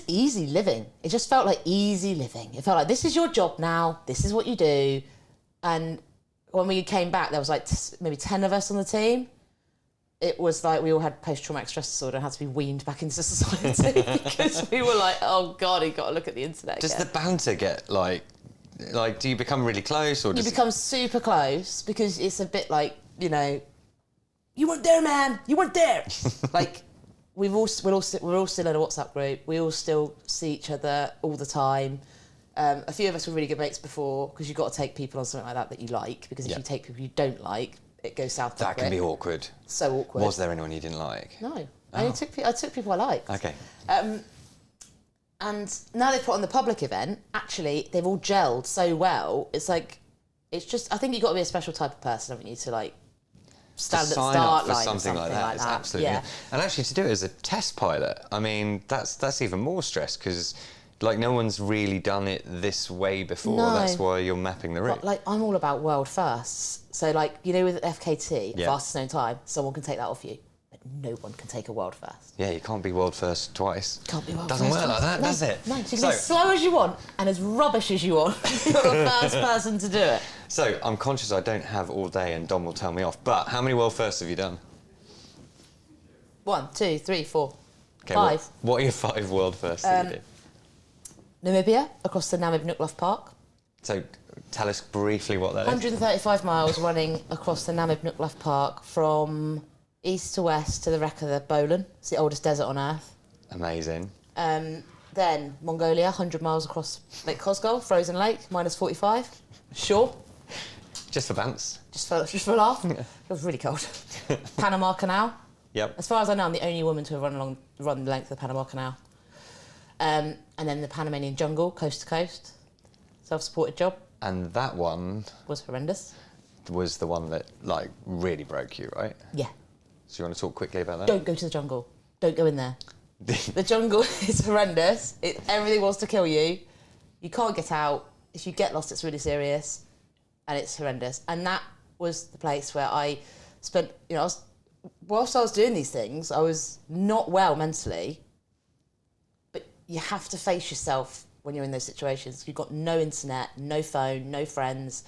easy living. It just felt like easy living. It felt like, this is your job now, this is what you do. And when we came back, there was like maybe 10 of us on the team. It was like we all had post-traumatic stress disorder and had to be weaned back into society because we were like, oh God, you've got to look at the internet Does again. the banter get like, do you become really close? Or You become super close because it's a bit like, you weren't there, man, you weren't there. Like, we're all still in a WhatsApp group. We all still see each other all the time. A few of us were really good mates before, because you've got to take people on something like that you like, because if you take people you don't like, it goes south. That can be awkward. So awkward. Was there anyone you didn't like? No. I took people I liked. Okay. And now they've put on the public event, actually, they've all gelled so well. It's like, it's just, I think you've got to be a special type of person, haven't you, to like stand at the sign start up for line something like that. It's absolutely. Yeah. And actually, to do it as a test pilot, I mean, that's even more stress because, like, no one's really done it this way before. No. That's why you're mapping the route. But, like, I'm all about world firsts. So, like, with FKT, fastest known time, someone can take that off you, but no one can take a world first. Yeah, you can't be world first twice. Can't be world Doesn't first work like that, does it? No, you can be as slow as you want and as rubbish as you want. You're the first person to do it. So, I'm conscious I don't have all day and Dom will tell me off, but how many world firsts have you done? 1, 2, 3, 4, Okay, 5. What are your 5 world firsts that you did? Namibia, across the Namib Nuklaf Park. So, tell us briefly what that is. 135 miles running across the Namib Nuklaf Park from east to west to the wreck of the Bolan. It's the oldest desert on Earth. Amazing. Then Mongolia, 100 miles across Lake Kosgol, frozen lake, minus 45. Sure. Just for bounce. Just for a laugh. It was really cold. Panama Canal. Yep. As far as I know, I'm the only woman to have run the length of the Panama Canal. And then the Panamanian jungle, coast to coast. Self-supported job. And that one Was horrendous. was the one that, like, really broke you, right? Yeah. So you want to talk quickly about that? Don't go to the jungle. Don't go in there. The jungle is horrendous. Everything wants to kill you. You can't get out. If you get lost, it's really serious. And it's horrendous. And that was the place where I spent, whilst I was doing these things, I was not well mentally. But you have to face yourself when you're in those situations. You've got no internet, no phone, no friends.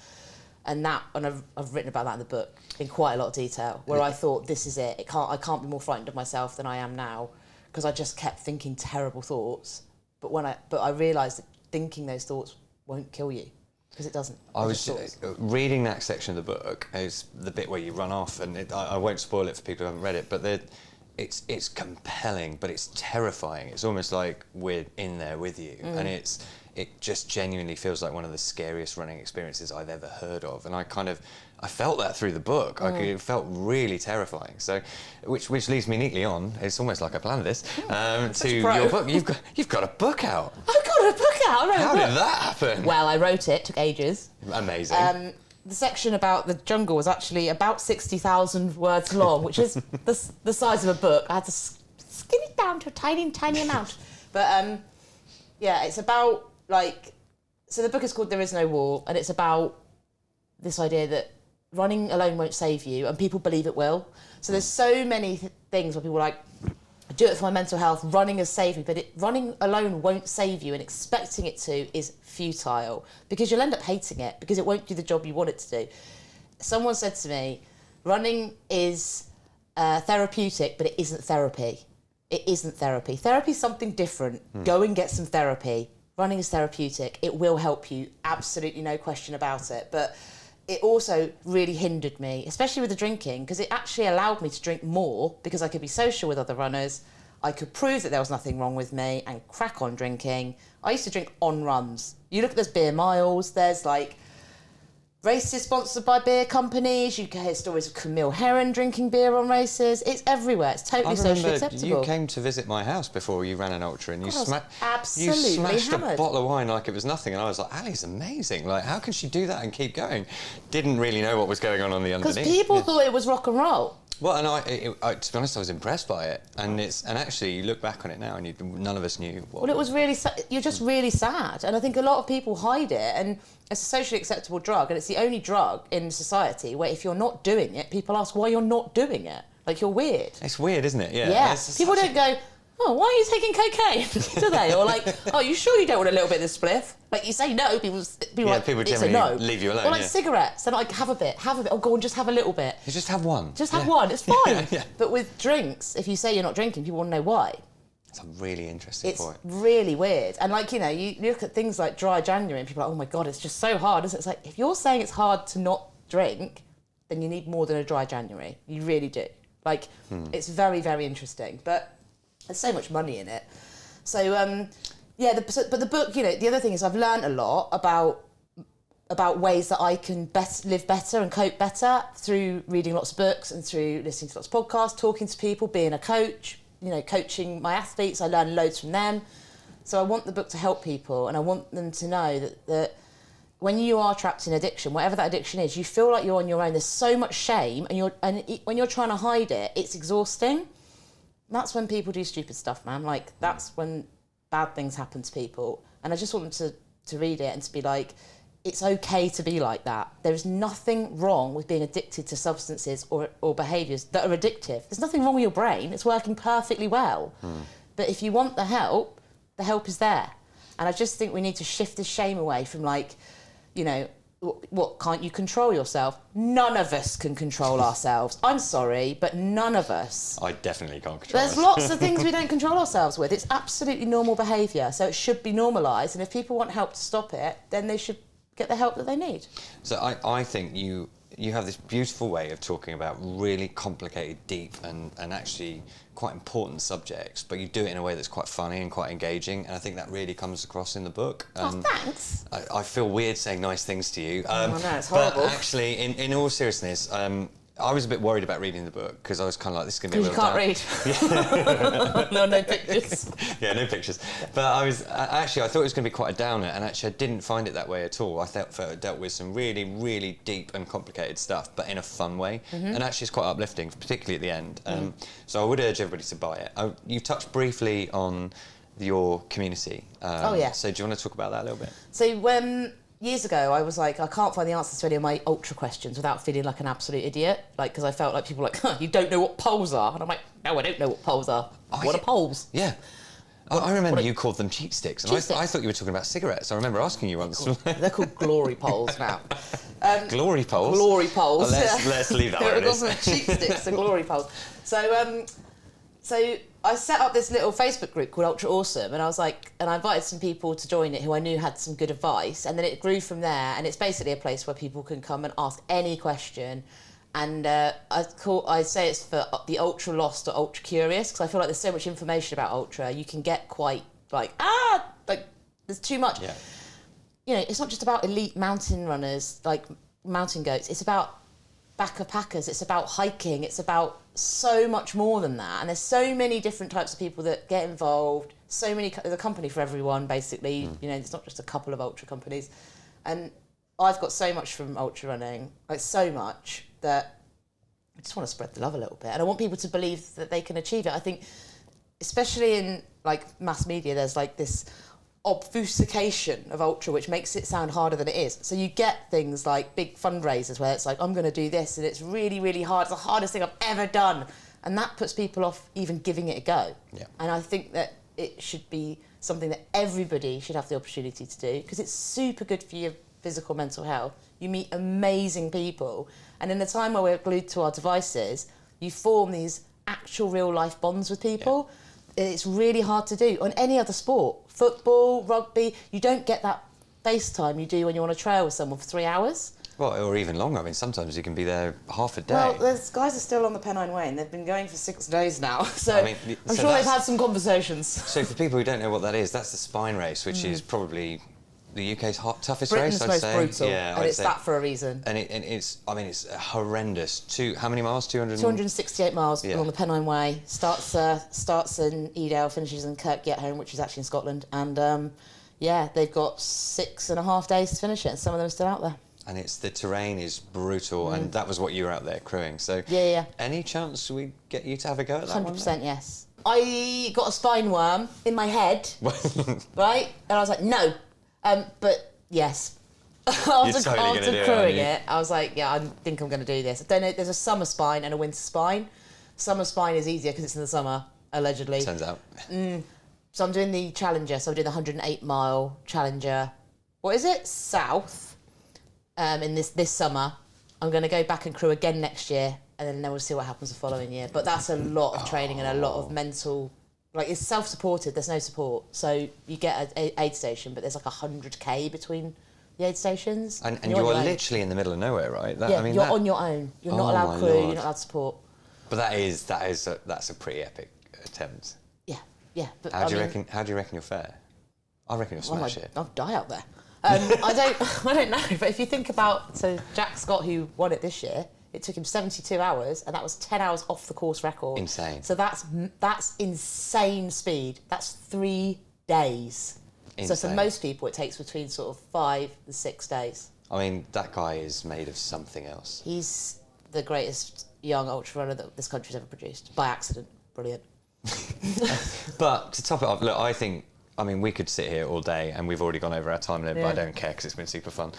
And I've written about that in the book in quite a lot of detail, where I thought, this is it. I can't be more frightened of myself than I am now, because I just kept thinking terrible thoughts. But I realised that thinking those thoughts won't kill you. Because it doesn't. I was reading that section of the book, is the bit where you run off, and I won't spoil it for people who haven't read it, but it's compelling, but it's terrifying. It's almost like we're in there with you, and it just genuinely feels like one of the scariest running experiences I've ever heard of. And I felt that through the book. It felt really terrifying. So, which leads me neatly on. It's almost like I planned this to your book. You've got a book out. I've got a book out. I wrote How a book. did that happen? Well, I wrote it. Took ages. Amazing. The section about the jungle was actually about 60,000 words long, which is the size of a book. I had to skin it down to a tiny, tiny amount. But yeah, it's about so the book is called There Is No Wall, and it's about this idea that running alone won't save you, and people believe it will. So there's so many things where people are like, I do it for my mental health, running has saved me, but running alone won't save you, and expecting it to is futile, because you'll end up hating it, because it won't do the job you want it to do. Someone said to me, running is therapeutic, but it isn't therapy. It isn't therapy. Therapy is something different. Go and get some therapy. Running is therapeutic. It will help you, absolutely no question about it. But it also really hindered me, especially with the drinking, because it actually allowed me to drink more because I could be social with other runners. I could prove that there was nothing wrong with me and crack on drinking. I used to drink on runs. You look at those beer miles, there's races sponsored by beer companies. You can hear stories of Camille Herron drinking beer on races. It's everywhere. It's totally socially acceptable. You came to visit my house before you ran an ultra, and you smashed hammered. a bottle of wine like it was nothing, and I was like, Allie's amazing. Like, how can she do that and keep going? Didn't really know what was going on the underneath. Because people thought it was rock and roll. Well, and I, to be honest, I was impressed by it, and actually, you look back on it now, and none of us knew. Well, it was really you're just really sad, and I think a lot of people hide it, and it's a socially acceptable drug, and it's the only drug in society where if you're not doing it, people ask why you're not doing it. Like, you're weird. It's weird, isn't it? Yeah. Yeah. People don't go, oh, why are you taking cocaine? Do they? Or like, oh, you sure you don't want a little bit of this spliff? Like, you say no, people generally no. leave you alone. Or like cigarettes, they're like, have a bit. Oh, go on, just have a little bit. You just have one. Just have one, it's fine. Yeah. But with drinks, if you say you're not drinking, people want to know why. It's a really interesting point. It's really weird. And you look at things like dry January and people are like, oh my God, it's just so hard, isn't it? It's like, if you're saying it's hard to not drink, then you need more than a dry January. You really do. It's very, very interesting. But there's so much money in it. So, but the book, the other thing is I've learned a lot about ways that I can live better and cope better through reading lots of books and through listening to lots of podcasts, talking to people, being a coach, coaching my athletes. I learn loads from them. So I want the book to help people, and I want them to know that when you are trapped in addiction, whatever that addiction is, you feel like you're on your own. There's so much shame, and when you're trying to hide it, it's exhausting. That's when people do stupid stuff, man. That's when bad things happen to people. And I just want them to read it and to be like, it's okay to be like that. There is nothing wrong with being addicted to substances or behaviours that are addictive. There's nothing wrong with your brain. It's working perfectly well. But if you want the help is there. And I just think we need to shift the shame away from what, can't you control yourself? None of us can control ourselves. I'm sorry, but none of us. I definitely can't control There's lots of things we don't control ourselves with. It's absolutely normal behaviour, so it should be normalised. And if people want help to stop it, then they should get the help that they need. So I think you have this beautiful way of talking about really complicated, deep and actually quite important subjects, but you do it in a way that's quite funny and quite engaging, and I think that really comes across in the book. Thanks. I feel weird saying nice things to you. I know, it's horrible. But actually, in all seriousness, I was a bit worried about reading the book because I was kind of like, this is going to be a real read. No pictures. Yeah, no pictures. But I thought it was going to be quite a downer, and actually I didn't find it that way at all. I felt it dealt with some really, really deep and complicated stuff, but in a fun way. And actually it's quite uplifting, particularly at the end. So I would urge everybody to buy it. You touched briefly on your community. Yeah. So do you want to talk about that a little bit? So years ago, I was like, I can't find the answers to any of my ultra questions without feeling like an absolute idiot. Because I felt like people were like, huh, you don't know what poles are. And I'm like, no, I don't know what poles are. What are poles? Yeah. I remember you called them cheat sticks. And I thought you were talking about cigarettes. I remember asking you once. They're called glory poles now. Glory poles? Glory poles. Let's leave that where it is. It wasn't cheat sticks, they're glory poles. So I set up this little Facebook group called Ultra Awesome, and I was like, and I invited some people to join it who I knew had some good advice, and then it grew from there. And it's basically a place where people can come and ask any question. And I say it's for the ultra lost or ultra curious, because I feel like there's so much information about ultra, you can get quite like there's too much. Yeah. You know, it's not just about elite mountain runners like mountain goats. It's about backpackers. It's about hiking. It's about so much more than that. And there's so many different types of people that get involved. There's a company for everyone, basically. You know, it's not just a couple of ultra companies. And I've got so much from ultra running, like so much, that I just want to spread the love a little bit. And I want people to believe that they can achieve it. I think, especially in like mass media, there's like this obfuscation of ultra, which makes it sound harder than it is. So you get things like big fundraisers where it's like, I'm going to do this, and it's really, really hard. It's the hardest thing I've ever done. And that puts people off even giving it a go. Yeah. And I think that it should be something that everybody should have the opportunity to do, because it's super good for your physical, mental health. You meet amazing people. And in a time where we're glued to our devices, you form these actual real life bonds with people. Yeah. It's really hard to do on any other sport. Football, rugby, you don't get that FaceTime you do when you're on a trail with someone for 3 hours. Well, or even longer. I mean, sometimes you can be there half a day. Well, those guys are still on the Pennine Way, and they've been going for 6 days now. So I'm so sure they've had some conversations. So for people who don't know what that is, that's the Spine race, which is probably the UK's toughest Britain's race, I'd most say. brutal, Yeah, and I'd it's say. that for a reason. And it's horrendous. How many miles? 268 miles Yeah. along the Pennine Way. Starts in Edale, finishes in Kirkgate, which is actually in Scotland. And they've got 6.5 days to finish it, and some of them are still out there. And the terrain is brutal, and that was what you were out there crewing. So Yeah. any chance we get you to have a go at that 100% yes. I got a spine worm in my head, right? And I was like, no. But yes. After crewing it, I was like, yeah, I think I'm going to do this. I don't know, there's a summer spine and a winter spine. Summer spine is easier because it's in the summer, allegedly. Turns out. So I'm doing the Challenger, so I'm doing the 108-mile Challenger. What is it? South. In this summer. I'm going to go back and crew again next year, and then we'll see what happens the following year. But that's a lot of training and a lot of mental... Like, it's self-supported, there's no support. So you get an aid station, but there's like 100k between the aid stations. And you are literally in the middle of nowhere, right? You're on your own. You're not allowed crew, you're not allowed support. But that's a pretty epic attempt. Yeah. But How do you reckon you'll fare? I reckon you'll smash it. I'll die out there. I don't know, but if you think about... So Jack Scott, who won it this year, it took him 72 hours, and that was 10 hours off the course record. Insane. So that's insane speed. That's 3 days. Insane. So for most people, it takes between sort of 5 and 6 days. I mean, that guy is made of something else. He's the greatest young ultra runner that this country's ever produced. By accident. Brilliant. But to top it off, look, I mean, we could sit here all day, and we've already gone over our time limit, but I don't care because it's been super fun.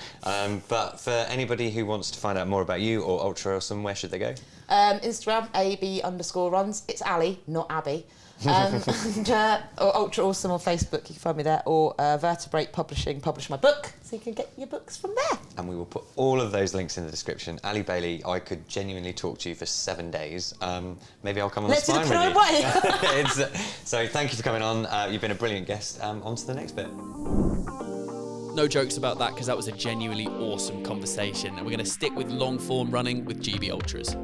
But for anybody who wants to find out more about you or Ultra Awesome, where should they go? Instagram, AB_runs. It's Allie, not Abby. Or Ultra Awesome on Facebook, you can find me there. Or Vertebrate Publishing, publish my book, so you can get your books from there. And we will put all of those links in the description. Allie Bailey, I could genuinely talk to you for 7 days. Maybe I'll come on the spine with you. So thank you for coming on. You've been a brilliant guest. On to the next bit. No jokes about that, because that was a genuinely awesome conversation. And we're going to stick with long form running with GB Ultras.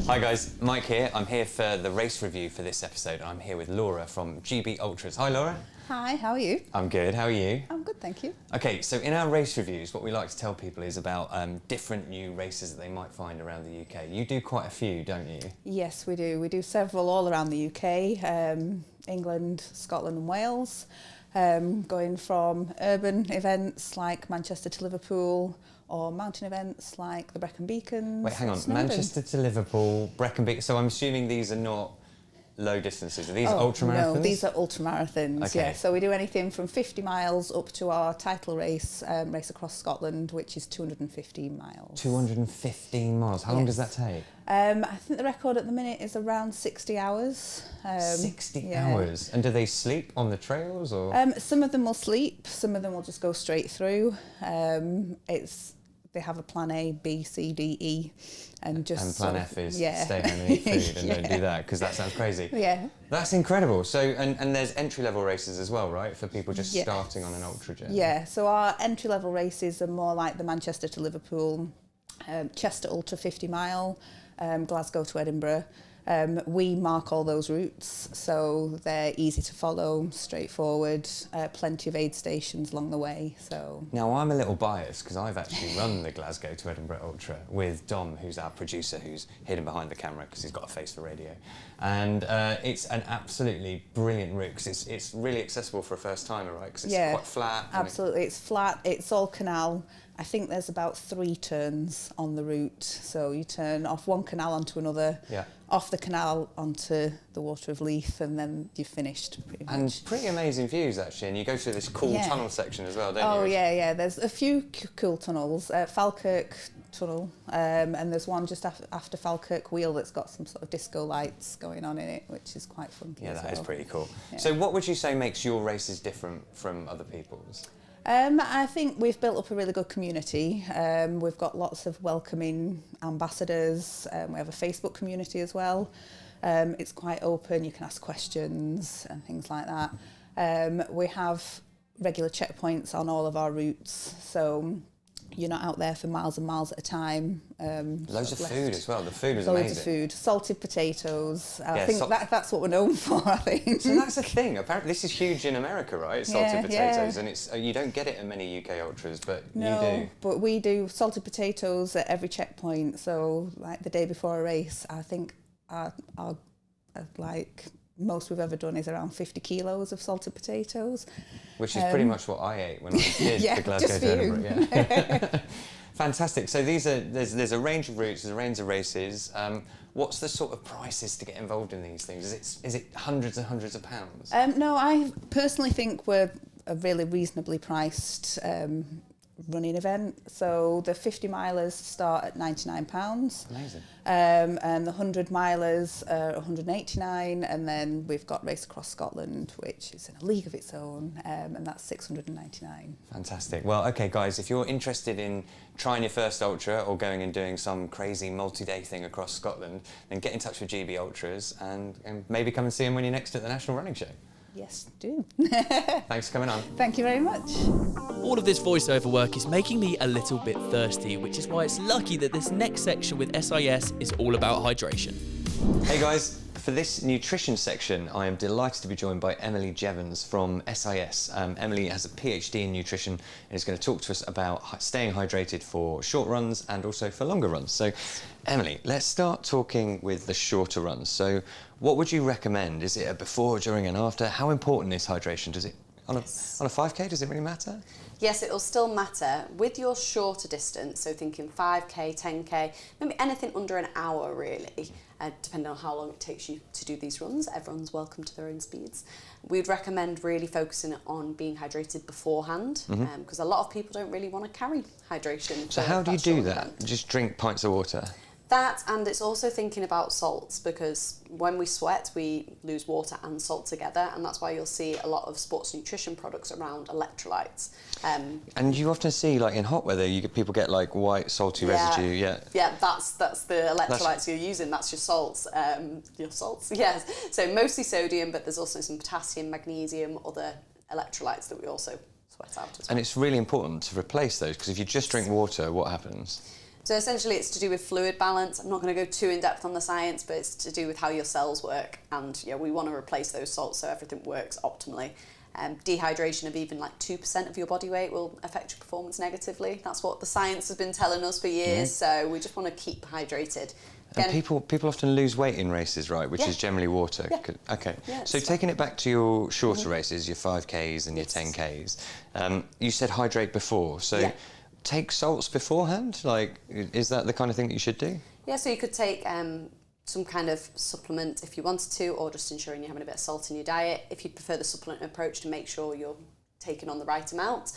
Hi guys, Mike here. I'm here for the race review for this episode. I'm here with Laura from GB Ultras. Hi Laura. Hi, how are you? I'm good, how are you? I'm good, thank you. Okay, so in our race reviews, what we like to tell people is about different new races that they might find around the UK. You do quite a few, don't you? Yes, we do. We do several all around the UK, England, Scotland and Wales, going from urban events like Manchester to Liverpool, or mountain events like the Brecon Beacons. Wait, hang on, Snowdon. Manchester to Liverpool, Brecon Beacon. So I'm assuming these are not low distances. Are these ultramarathons? No, these are ultramarathons, Okay. yeah. So we do anything from 50 miles up to our title race, race across Scotland, which is 215 miles. 215 miles. How long does that take? I think the record at the minute is around 60 hours. 60 hours? And do they sleep on the trails? Or? Some of them will sleep, some of them will just go straight through. they have a plan A, B, C, D, E, and just and plan F is stay home and eat food and don't do that, because that sounds crazy. Yeah. That's incredible. So, and there's entry-level races as well, right, for people just starting on an ultra journey? Yeah, so our entry-level races are more like the Manchester to Liverpool, Chester Ultra 50 mile, Glasgow to Edinburgh. We mark all those routes, so they're easy to follow, straightforward, plenty of aid stations along the way. So now I'm a little biased because I've actually run the Glasgow to Edinburgh Ultra with Dom, who's our producer, who's hidden behind the camera because he's got a face for radio, and it's an absolutely brilliant route because it's really accessible for a first timer, right? Because it's quite flat. Absolutely, it's flat. It's all canal. I think there's about 3 turns on the route. So you turn off one canal onto another, off the canal onto the Water of Leith, and then you're finished pretty much. And pretty amazing views, actually. And you go through this cool tunnel section as well, don't you? Oh, yeah. There's a few cool tunnels. Falkirk Tunnel, and there's one just after Falkirk Wheel that's got some sort of disco lights going on in it, which is quite funky. Yeah, as that is well. pretty cool. Yeah. So what would you say makes your races different from other people's? I think we've built up a really good community. We've got lots of welcoming ambassadors. We have a Facebook community as well. It's quite open. You can ask questions and things like that. We have regular checkpoints on all of our routes, so you're not out there for miles and miles at a time. Loads of food as well. The food is amazing. amazing. Loads of food. Salted potatoes. I think that's what we're known for, I think. So that's a thing. Apparently, this is huge in America, right? Salted potatoes. And it's you don't get it in many UK ultras, but you do. But we do salted potatoes at every checkpoint. So, like the day before a race, I think our like most we've ever done is around 50 kilos of salted potatoes. Which is pretty much what I ate when I did the Glasgow to Edinburgh. Yeah. Fantastic. So there's a range of routes, there's a range of races. What's the sort of prices to get involved in these things? Is it hundreds and hundreds of pounds? No, I personally think we're a really reasonably priced running event. So the 50 milers start at £99. Amazing. And the 100 milers are £189, and then we've got Race Across Scotland, which is in a league of its own, and that's £699. Fantastic. Well, okay, guys, if you're interested in trying your first ultra or going and doing some crazy multi-day thing across Scotland, then get in touch with GB Ultras and maybe come and see them when you're next at the National Running Show. Yes, do. Thanks for coming on. Thank you very much. All of this voiceover work is making me a little bit thirsty, which is why it's lucky that this next section with SIS is all about hydration. Hey guys, for this nutrition section, I am delighted to be joined by Emily Jevons from SIS. Emily has a PhD in nutrition and is going to talk to us about staying hydrated for short runs and also for longer runs. So, Emily, let's start talking with the shorter runs. So, what would you recommend? Is it a before, during and after? How important is hydration? Does it on a 5K, does it really matter? Yes, it will still matter. With your shorter distance, so thinking 5K, 10K, maybe anything under an hour really, depending on how long it takes you to do these runs. Everyone's welcome to their own speeds. We'd recommend really focusing on being hydrated beforehand, because a lot of people don't really want to carry hydration. So how do you do that? Just drink pints of water? That, and it's also thinking about salts, because when we sweat we lose water and salt together, and that's why you'll see a lot of sports nutrition products around electrolytes. And you often see, like in hot weather, people get like white salty residue. Yeah, that's the electrolytes you're using. That's your salts. Yes. So mostly sodium, but there's also some potassium, magnesium, other electrolytes that we also sweat out as well. And it's really important to replace those, because if you just drink water, what happens? So essentially it's to do with fluid balance. I'm not going to go too in depth on the science, but it's to do with how your cells work, and we want to replace those salts so everything works optimally. Dehydration of even like 2% of your body weight will affect your performance negatively. That's what the science has been telling us for years, so we just want to keep hydrated. And people often lose weight in races, right, which is generally water. Yeah. Okay, Yeah, so taking it back to your shorter races, your 5Ks and your 10Ks, you said hydrate before, so take salts beforehand? Like, is that the kind of thing that you should do? Yeah, so you could take some kind of supplement if you wanted to, or just ensuring you're having a bit of salt in your diet. If you prefer the supplement approach, to make sure you're taken on the right amount.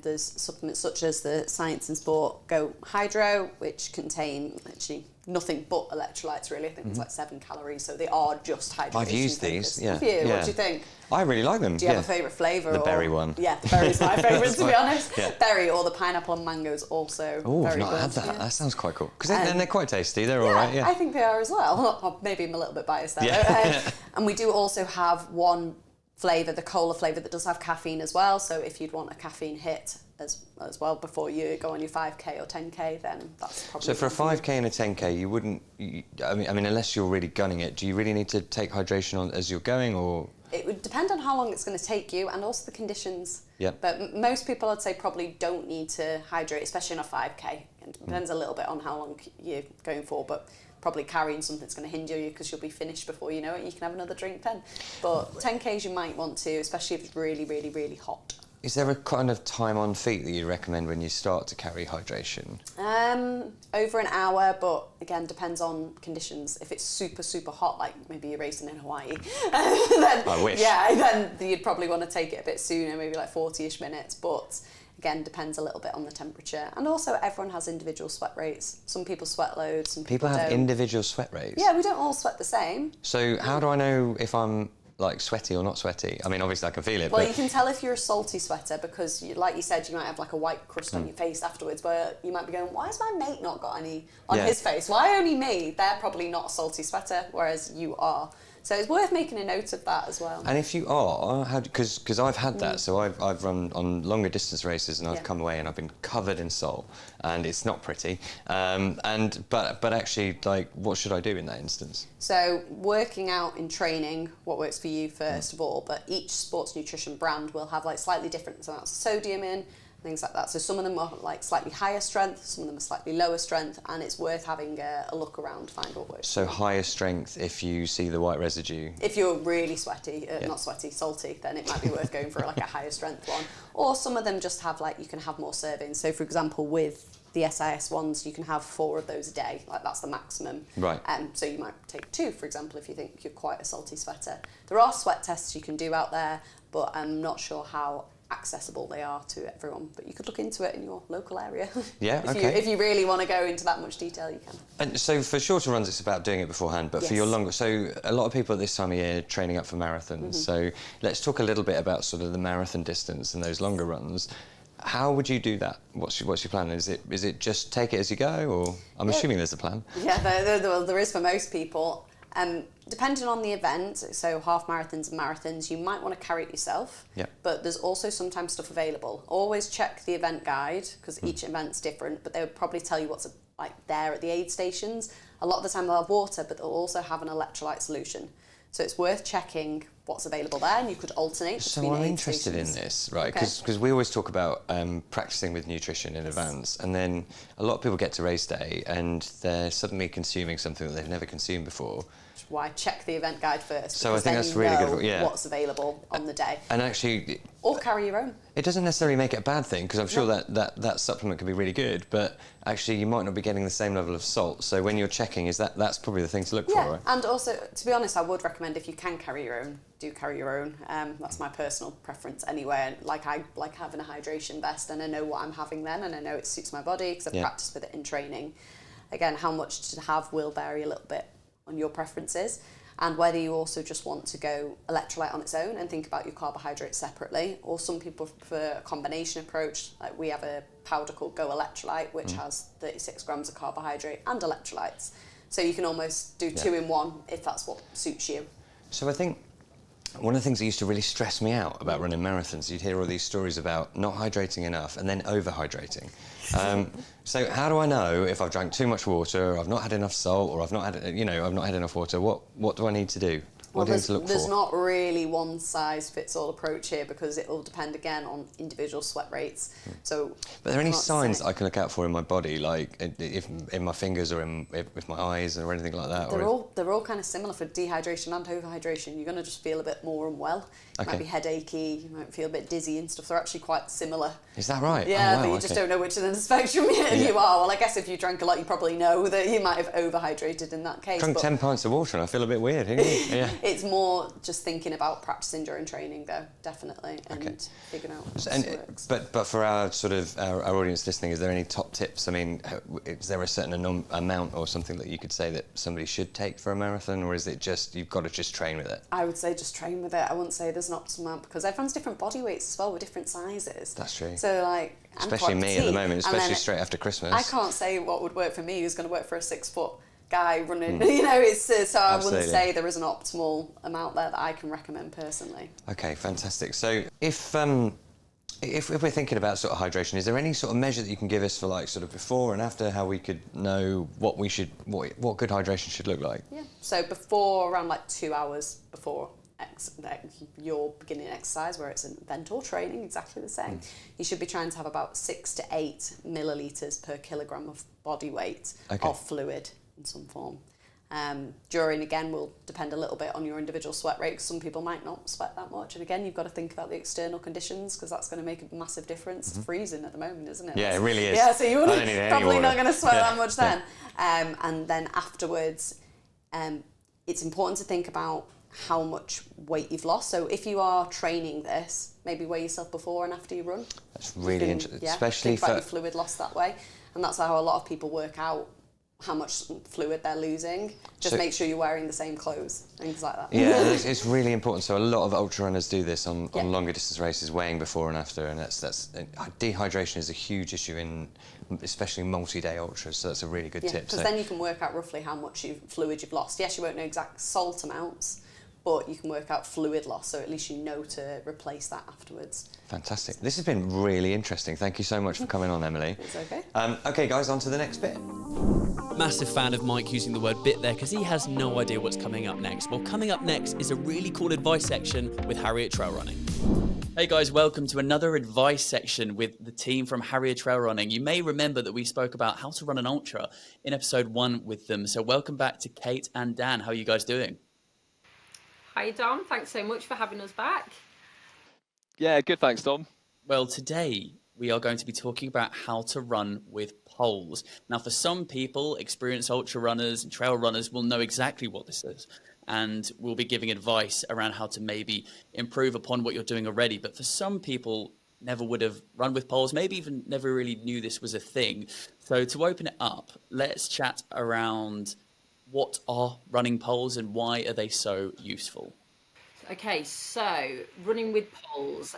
There's supplements such as the Science and Sport Go Hydro, which contain actually nothing but electrolytes really. I think it's like 7 calories, so they are just hydration. I've used these, yeah. Have you? Yeah. What do you think? I really like them. Do you have a favourite flavour? The berry one. Yeah, the berry's my favourite, to be honest. Yeah. Berry or the pineapple and mango is also Oh, I've very not good. had that. Yeah. That sounds quite cool. Because they're quite tasty. They're all right, yeah. I think they are as well. Or maybe I'm a little bit biased there. Yeah. And we do also have one flavour, the cola flavour, that does have caffeine as well. So if you'd want a caffeine hit as well before you go on your 5k or 10k, then that's probably... So for a 5k and a 10k, you wouldn't... I mean, unless you're really gunning it, do you really need to take hydration on as you're going, or...? It would depend on how long it's going to take you and also the conditions. Yeah. But most people, I'd say, probably don't need to hydrate, especially on a 5k. It depends a little bit on how long you're going for, but probably carrying something's going to hinder you because you'll be finished before you know it. You can have another drink then. But 10k's you might want to, especially if it's really, really, really hot. Is there a kind of time on feet that you recommend when you start to carry hydration? Over an hour, but again, depends on conditions. If it's super, super hot, like maybe you're racing in Hawaii, then, I wish. Yeah, then you'd probably want to take it a bit sooner, maybe like 40-ish minutes. But again, depends a little bit on the temperature. And also, everyone has individual sweat rates. Some people sweat loads, some people People have don't. individual sweat rates? Yeah, we don't all sweat the same. So how do I know if I'm like sweaty or not sweaty? I mean, obviously I can feel it. Well, but you can tell if you're a salty sweater because, like you said, you might have like a white crust on your face afterwards, where you might be going, why has my mate not got any on his face? Why only me? They're probably not a salty sweater, whereas you are. So it's worth making a note of that as well. And if you are, because I've had that, so I've run on longer distance races and I've come away and I've been covered in salt, and it's not pretty. But actually, like, what should I do in that instance? So working out in training, what works for you first of all, but each sports nutrition brand will have like slightly different amounts of sodium in, things like that. So some of them are like slightly higher strength, some of them are slightly lower strength, and it's worth having a look around, find what works. So higher strength if you see the white residue? If you're really sweaty, not sweaty, salty, then it might be worth going for like a higher strength one. Or some of them just have like, you can have more servings. So for example, with the SIS ones, you can have 4 of those a day, like that's the maximum. Right. So you might take 2, for example, if you think you're quite a salty sweater. There are sweat tests you can do out there, but I'm not sure how accessible they are to everyone, but you could look into it in your local area. Yeah, If you really want to go into that much detail, you can. And so for shorter runs, it's about doing it beforehand, but for your longer... So a lot of people at this time of year training up for marathons, so let's talk a little bit about sort of the marathon distance and those longer runs. How would you do that? What's your plan? Is it just take it as you go, or I'm assuming there's a plan? Yeah, there is for most people. Depending on the event, so half marathons and marathons, you might want to carry it yourself. Yeah. But there's also sometimes stuff available. Always check the event guide, because each event's different, but they would probably tell you what's like there at the aid stations. A lot of the time they'll have water, but they'll also have an electrolyte solution. So it's worth checking what's available there, and you could alternate between So I'm aid interested stations. in this, right? Because we always talk about practicing with nutrition in advance, and then a lot of people get to race day and they're suddenly consuming something that they've never consumed before. Why check the event guide first? So I think then that's you really know good. Yeah. what's available on the day, And actually, or carry your own. it doesn't necessarily make it a bad thing, because I'm sure that supplement can be really good, but actually you might not be getting the same level of salt. So when you're checking, that's probably the thing to look for, right? And also, to be honest, I would recommend if you can carry your own, do carry your own. That's my personal preference anyway. Like I like having a hydration vest, and I know what I'm having then, and I know it suits my body because I've practiced with it in training. Again, how much to have will vary a little bit on your preferences, and whether you also just want to go electrolyte on its own and think about your carbohydrates separately, or some people prefer a combination approach. Like we have a powder called Go Electrolyte, which has 36 grams of carbohydrate and electrolytes. So you can almost do 2 in 1 if that's what suits you. So I think one of the things that used to really stress me out about running marathons, you'd hear all these stories about not hydrating enough and then over-hydrating. So how do I know if I've drank too much water, or I've not had enough salt, or I've not had enough water? What do I need to do? What do I need to look for? There's not really one size fits all approach here, because it will depend again on individual sweat rates. So, but are there any signs I can look out for in my body, like if in my fingers or with my eyes or anything like that? They're all kind of similar for dehydration and overhydration. You're going to just feel a bit more unwell. You might be headachy, you might feel a bit dizzy and stuff. They're actually quite similar. Is that right? Yeah, oh, wow, but you just don't know which end of the spectrum you are. Well, I guess if you drank a lot, you probably know that you might have overhydrated in that case. Drunk 10 pints of water and I feel a bit weird. Yeah. It's more just thinking about practicing during training, though, definitely, and figuring out what works. But for our sort of our audience listening, is there any top tips? I mean, is there a certain amount or something that you could say that somebody should take for a marathon, or is it just you've got to just train with it? I would say just train with it. I wouldn't say there's an optimal amount, because everyone's different body weights as well, with different sizes. That's true. So like, especially me at the moment, especially straight after Christmas. I can't say what would work for me. Who's going to work for a 6 foot guy running? You know, it's so I wouldn't say there is an optimal amount there that I can recommend personally. Okay, fantastic. So if we're thinking about sort of hydration, is there any sort of measure that you can give us for like sort of before and after, how we could know what good hydration should look like? Yeah. So before, around like 2 hours before your beginning exercise, where it's an event or training, exactly the same, you should be trying to have about 6 to 8 millilitres per kilogram of body weight of fluid in some form. During, again, will depend a little bit on your individual sweat rate, because some people might not sweat that much, and again, you've got to think about the external conditions, because that's going to make a massive difference. It's freezing at the moment, isn't it? Yeah, it really is. Yeah, so you're probably not going to sweat that much then. And then afterwards, it's important to think about how much weight you've lost. So if you are training this, maybe weigh yourself before and after you run. That's really interesting, especially think about your fluid loss that way. And that's how a lot of people work out how much fluid they're losing. Just make sure you're wearing the same clothes, things like that. Yeah, it's really important. So a lot of ultra runners do this on longer distance races, weighing before and after, and that's dehydration is a huge issue in especially multi-day ultras. So that's a really good tip. Because then you can work out roughly how much fluid you've lost. Yes, you won't know exact salt amounts, but you can work out fluid loss, so at least you know to replace that afterwards. Fantastic. This has been really interesting. Thank you so much for coming on, Emily. It's okay. Okay, guys, on to the next bit. Massive fan of Mike using the word bit there, because he has no idea what's coming up next. Well, coming up next is a really cool advice section with Harrier Trail Running. Hey guys, welcome to another advice section with the team from Harrier Trail Running. You may remember that we spoke about how to run an ultra in episode 1 with them. So welcome back to Kate and Dan. How are you guys doing? Hi Dom, thanks so much for having us back. Yeah, good, thanks Dom. Well, today we are going to be talking about how to run with poles. Now, for some people, experienced ultra runners and trail runners will know exactly what this is, and we'll be giving advice around how to maybe improve upon what you're doing already. But for some people, never would have run with poles, maybe even never really knew this was a thing. So to open it up, let's chat around what are running poles and why are they so useful? Okay, so running with poles,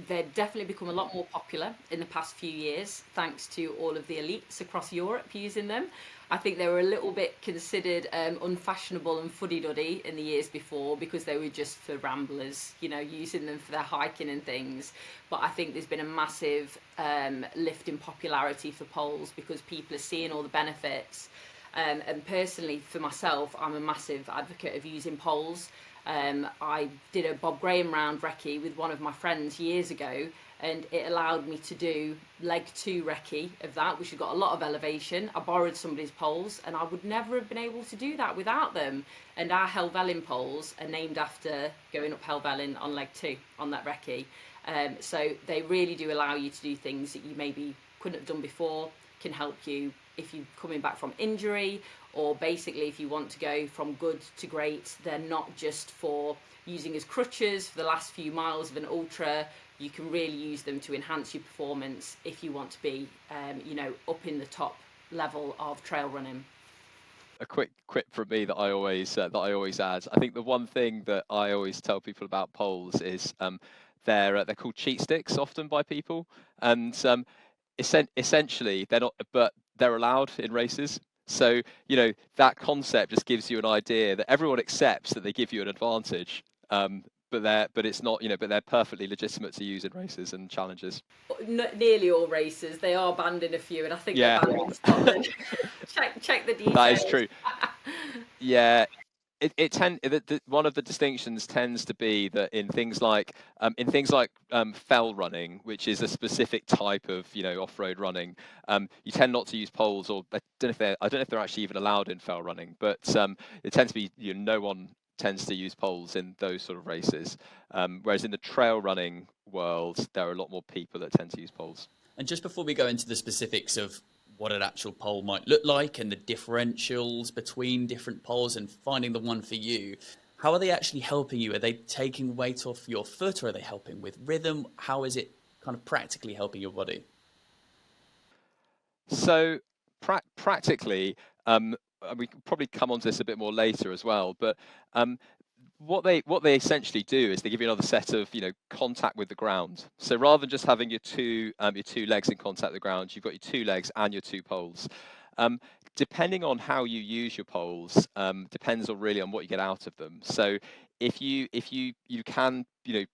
they've definitely become a lot more popular in the past few years, thanks to all of the elites across Europe using them. I think they were a little bit considered unfashionable and fuddy-duddy in the years before, because they were just for ramblers, you know, using them for their hiking and things. But I think there's been a massive lift in popularity for poles, because people are seeing all the benefits. And personally, for myself, I'm a massive advocate of using poles. I did a Bob Graham round recce with one of my friends years ago, and it allowed me to do leg 2 recce of that, which has got a lot of elevation. I borrowed somebody's poles, and I would never have been able to do that without them. And our Helvellyn poles are named after going up Helvellyn on leg 2 on that recce. So they really do allow you to do things that you maybe couldn't have done before, can help you if you're coming back from injury, or basically if you want to go from good to great. They're not just for using as crutches for the last few miles of an ultra. You can really use them to enhance your performance if you want to be, you know, up in the top level of trail running. A quick quip from me that I always add. I think the one thing that I always tell people about poles is they're called cheat sticks often by people, and essentially they're not, but they're allowed in races. So, you know, that concept just gives you an idea that everyone accepts that they give you an advantage, but it's not, you know, but they're perfectly legitimate to use in races and challenges. Nearly all races, they are banned in a few, and I think they're banned in Scotland. check the details. That is true. Yeah. One of the distinctions tends to be that in things like fell running, which is a specific type of, you know, off-road running, you tend not to use poles, or I don't know if they're actually even allowed in fell running, but it tends to be, you know, no one tends to use poles in those sort of races, whereas in the trail running world there are a lot more people that tend to use poles. And just before we go into the specifics of what an actual pole might look like and the differentials between different poles and finding the one for you, how are they actually helping you? Are they taking weight off your foot, or are they helping with rhythm? How is it kind of practically helping your body? So practically, and we can probably come onto this a bit more later as well, but what they essentially do is they give you another set of contact with the ground. So rather than just having your two legs in contact with the ground, you've got your two legs and your two poles. Depending on how you use your poles, depends on really on what you get out of them. So if you can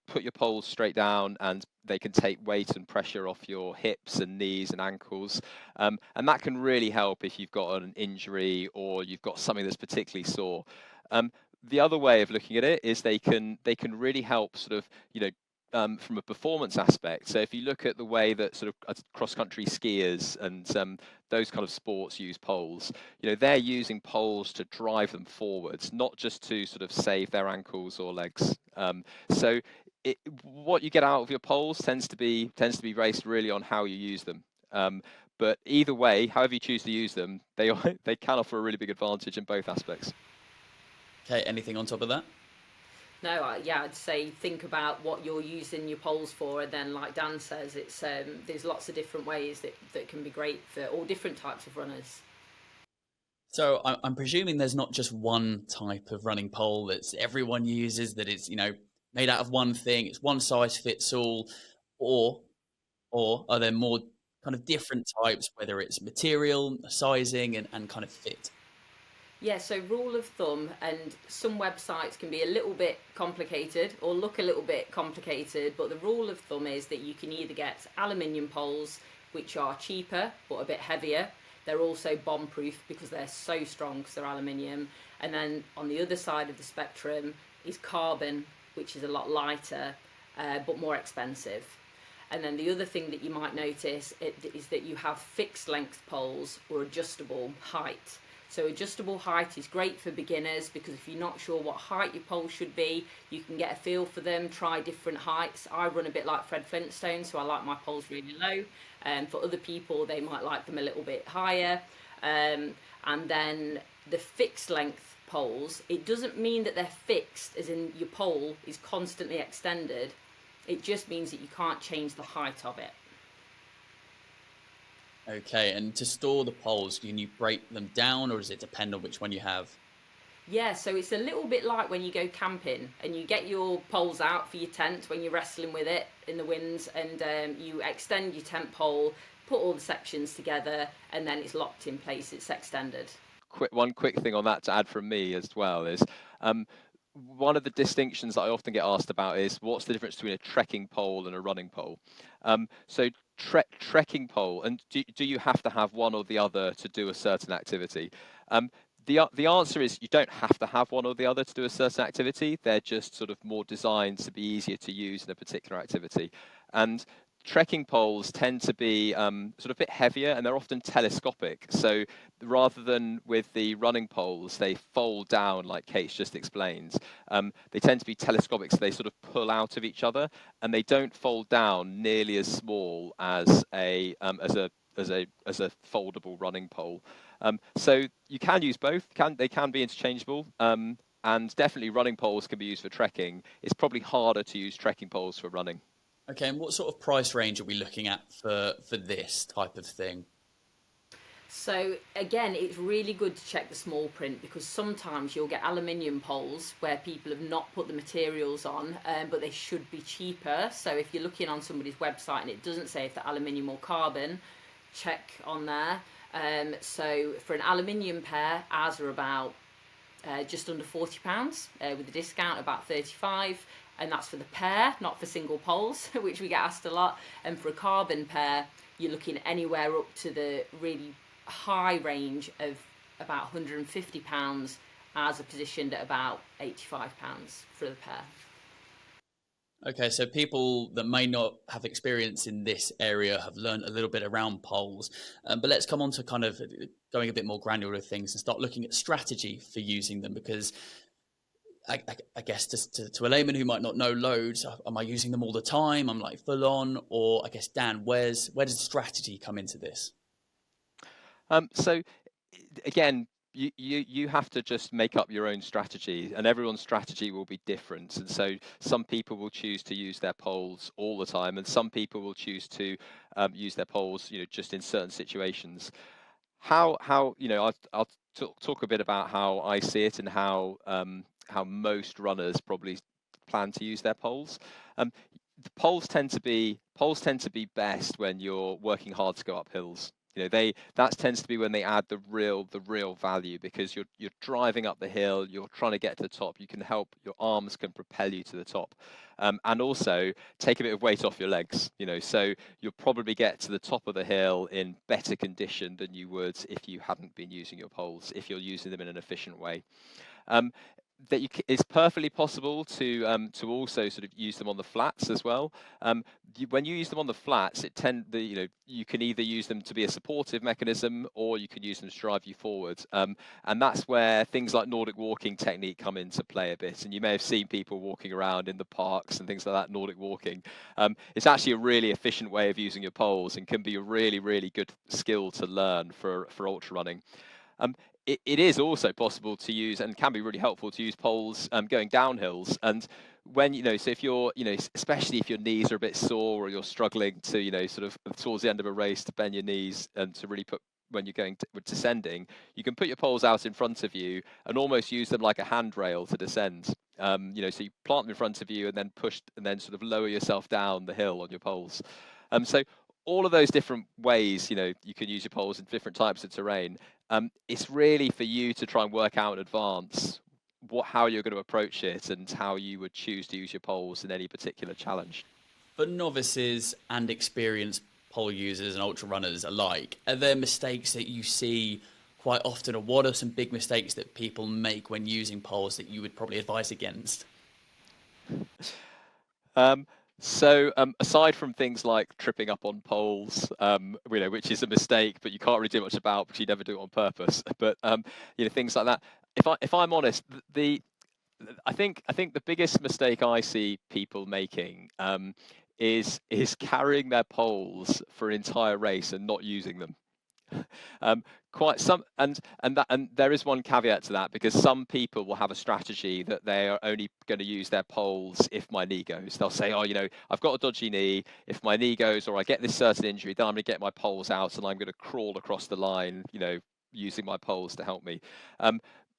put your poles straight down, and they can take weight and pressure off your hips and knees and ankles, and that can really help if you've got an injury or you've got something that's particularly sore. The other way of looking at it is they can really help sort of from a performance aspect. So if you look at the way that sort of cross-country skiers and those kind of sports use poles, they're using poles to drive them forwards, not just to sort of save their ankles or legs. So what you get out of your poles tends to be based really on how you use them. But either way, however you choose to use them, they can offer a really big advantage in both aspects. Okay, anything on top of that? No, I'd say think about what you're using your poles for, and then like Dan says, it's there's lots of different ways that can be great for all different types of runners. So I'm presuming there's not just one type of running pole that everyone uses, that it's made out of one thing, it's one size fits all, or are there more kind of different types, whether it's material, sizing, and kind of fit? Yeah, so rule of thumb, and some websites can be a little bit complicated or look a little bit complicated, but the rule of thumb is that you can either get aluminium poles, which are cheaper but a bit heavier. They're also bomb-proof because they're so strong because they're aluminium. And then on the other side of the spectrum is carbon, which is a lot lighter but more expensive. And then the other thing that you might notice is that you have fixed length poles or adjustable height. So adjustable height is great for beginners, because if you're not sure what height your pole should be, you can get a feel for them, try different heights. I run a bit like Fred Flintstone, so I like my poles really low. For other people, they might like them a little bit higher. And then the fixed length poles, it doesn't mean that they're fixed as in your pole is constantly extended. It just means that you can't change the height of it. Okay, and to store the poles, can you break them down, or does it depend on which one you have? Yeah, so it's a little bit like when you go camping and you get your poles out for your tent when you're wrestling with it in the winds, and you extend your tent pole, put all the sections together, and then it's locked in place, it's extended. One quick thing on that to add from me as well is one of the distinctions that I often get asked about is what's the difference between a trekking pole and a running pole. So trekking pole, and do you have to have one or the other to do a certain activity? The answer is you don't have to have one or the other to do a certain activity. They're just sort of more designed to be easier to use in a particular activity. And trekking poles tend to be sort of a bit heavier, and they're often telescopic. So rather than with the running poles, they fold down like Kate's just explained. They tend to be telescopic, so they sort of pull out of each other, and they don't fold down nearly as small as a foldable running pole. So you can use both. They can be interchangeable. And definitely running poles can be used for trekking. It's probably harder to use trekking poles for running. Okay, and what sort of price range are we looking at for this type of thing? So again, it's really good to check the small print, because sometimes you'll get aluminium poles where people have not put the materials on, but they should be cheaper. So if you're looking on somebody's website and it doesn't say if they're aluminium or carbon, check on there. So for an aluminium pair, ours are about just under £40, with a discount about £35. And that's for the pair, not for single poles, which we get asked a lot. And for a carbon pair, you're looking anywhere up to the really high range of about £150. Ours are positioned at about £85 for the pair. Okay, so people that may not have experience in this area have learned a little bit around poles, but let's come on to kind of going a bit more granular with things and start looking at strategy for using them, because I guess to a layman who might not know loads, am I using them all the time? I'm like full on, or I guess, Dan, where does strategy come into this? So again, you have to just make up your own strategy, and everyone's strategy will be different. And so some people will choose to use their poles all the time, and some people will choose to use their poles, just in certain situations. How I'll talk a bit about how I see it and how most runners probably plan to use their poles. The poles tend to be best when you're working hard to go up hills. That tends to be when they add the real value, because you're driving up the hill, you're trying to get to the top. Your arms can propel you to the top, and also take a bit of weight off your legs. So you'll probably get to the top of the hill in better condition than you would if you hadn't been using your poles, if you're using them in an efficient way. It's perfectly possible to also sort of use them on the flats as well. When you use them on the flats, you can either use them to be a supportive mechanism, or you can use them to drive you forward. And that's where things like Nordic walking technique come into play a bit. And you may have seen people walking around in the parks and things like that, Nordic walking. It's actually a really efficient way of using your poles, and can be a really, really good skill to learn for ultra running. It is also possible to use, and can be really helpful to use, poles going down hills. And when so if you're especially if your knees are a bit sore, or you're struggling to sort of towards the end of a race to bend your knees and to really put, when you're going descending, you can put your poles out in front of you and almost use them like a handrail to descend. So you plant them in front of you and then push, and then sort of lower yourself down the hill on your poles. So all of those different ways, you can use your poles in different types of terrain. It's really for you to try and work out in advance how you're going to approach it, and how you would choose to use your poles in any particular challenge. For novices and experienced pole users and ultra runners alike, are there mistakes that you see quite often, or what are some big mistakes that people make when using poles that you would probably advise against? So aside from things like tripping up on poles, which is a mistake, but you can't really do much about because you never do it on purpose. But things like that. If I'm honest, I think the biggest mistake I see people making is carrying their poles for an entire race and not using them. Quite some, and there is one caveat to that, because some people will have a strategy that they are only going to use their poles if my knee goes. They'll say, I've got a dodgy knee. If my knee goes, or I get this certain injury, then I'm going to get my poles out and I'm going to crawl across the line, using my poles to help me.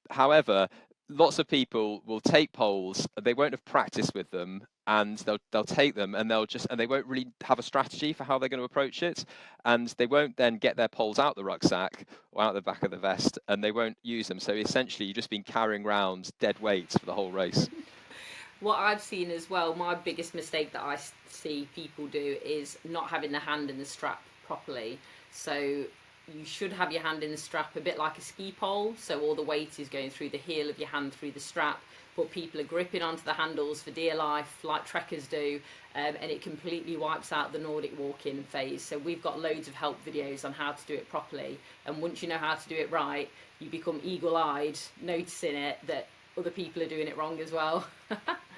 However, lots of people will take poles, they won't have practiced with them, and they'll take them and they won't really have a strategy for how they're going to approach it, and they won't then get their poles out the rucksack or out the back of the vest, and they won't use them. So essentially, you've just been carrying around dead weights for the whole race. What I've seen as well, my biggest mistake that I see people do is not having the hand in the strap properly. So you should have your hand in the strap a bit like a ski pole, so all the weight is going through the heel of your hand through the strap, but people are gripping onto the handles for dear life like trekkers do, and it completely wipes out the Nordic walking phase. So we've got loads of help videos on how to do it properly, and once you know how to do it right, you become eagle-eyed noticing it that other people are doing it wrong as well.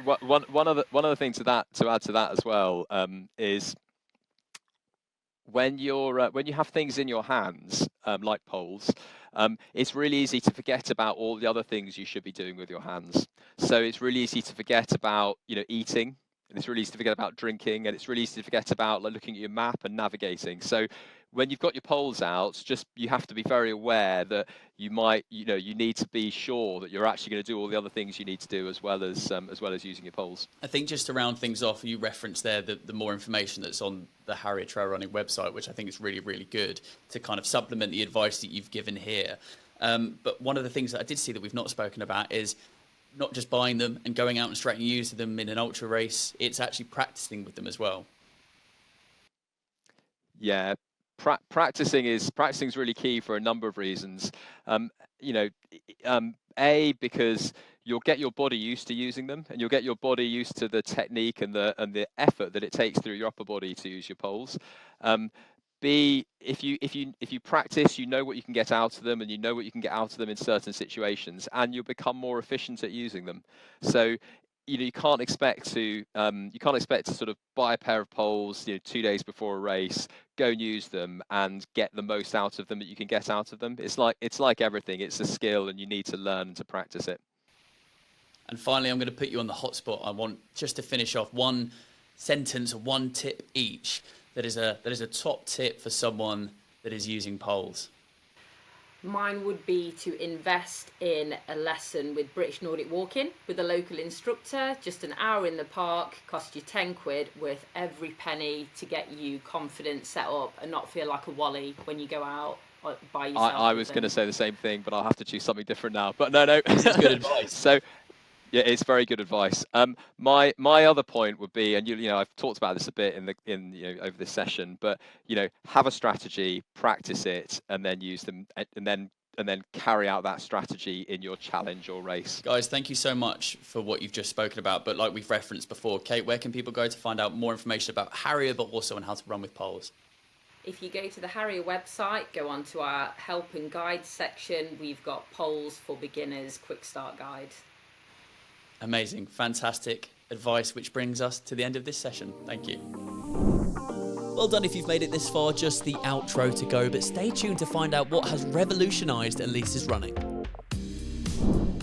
One of the things to add to that as well is when you have things in your hands, like poles, it's really easy to forget about all the other things you should be doing with your hands. So it's really easy to forget about eating, and it's really easy to forget about drinking, and it's really easy to forget about looking at your map and navigating. So when you've got your poles out, you have to be very aware that you need to be sure that you're actually going to do all the other things you need to do as well as using your poles. I think just to round things off, you referenced there the more information that's on the Harrier Trail Running website, which I think is really, really good to kind of supplement the advice that you've given here. But one of the things that I did see that we've not spoken about is not just buying them and going out and straight and using them in an ultra race, it's actually practicing with them as well. Yeah. Practicing is really key for a number of reasons. Because you'll get your body used to using them, and you'll get your body used to the technique and the effort that it takes through your upper body to use your poles. B, if you practice, you know what you can get out of them, and you know what you can get out of them in certain situations, and you'll become more efficient at using them. So you can't expect to sort of buy a pair of poles 2 days before a race, go and use them and get the most out of them that you can get out of them. It's like everything. It's a skill, and you need to learn and to practice it. And finally, I'm going to put you on the hot spot. I want just to finish off one sentence, one tip each that is a top tip for someone that is using poles. Mine would be to invest in a lesson with British Nordic Walking with a local instructor. Just an hour in the park, cost you £10, worth every penny to get you confident, set up, and not feel like a wally when you go out by yourself. I was going to say the same thing, but I'll have to choose something different now. But no. This is good advice. So, yeah, it's very good advice. My other point would be, and you know, I've talked about this a bit over this session, but have a strategy, practice it, and then use them, and then carry out that strategy in your challenge or race. Guys, thank you so much for what you've just spoken about. But like we've referenced before, Kate, where can people go to find out more information about Harrier, but also on how to run with poles? If you go to the Harrier website, go onto our help and guide section. We've got poles for beginners, quick start guide. Amazing, fantastic advice, which brings us to the end of this session. Thank you. Well done if you've made it this far, just the outro to go, but stay tuned to find out what has revolutionised Elise's running.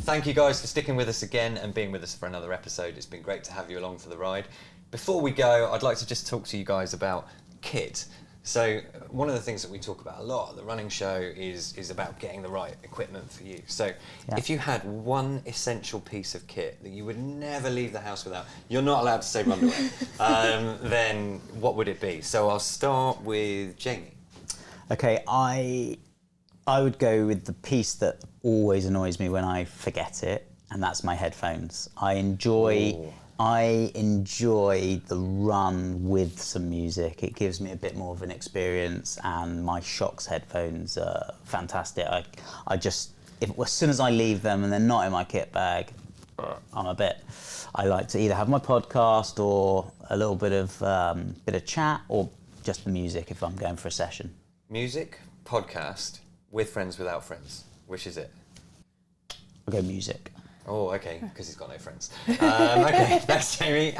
Thank you guys for sticking with us again and being with us for another episode. It's been great to have you along for the ride. Before we go, I'd like to just talk to you guys about kit. So one of the things that we talk about a lot at the running show is about getting the right equipment for you. So if you had one essential piece of kit that you would never leave the house without, you're not allowed to say Runderwear, then what would it be? So I'll start with Jamie. Okay, I would go with the piece that always annoys me when I forget it, and that's my headphones. I enjoy the run with some music. It gives me a bit more of an experience, and my Shocks headphones are fantastic. As soon as I leave them and they're not in my kit bag, I like to either have my podcast or a little bit of chat, or just the music if I'm going for a session. Music, podcast, with friends, without friends. Which is it? I'll go music. Oh, okay, because he's got no friends. Okay, thanks, Jamie.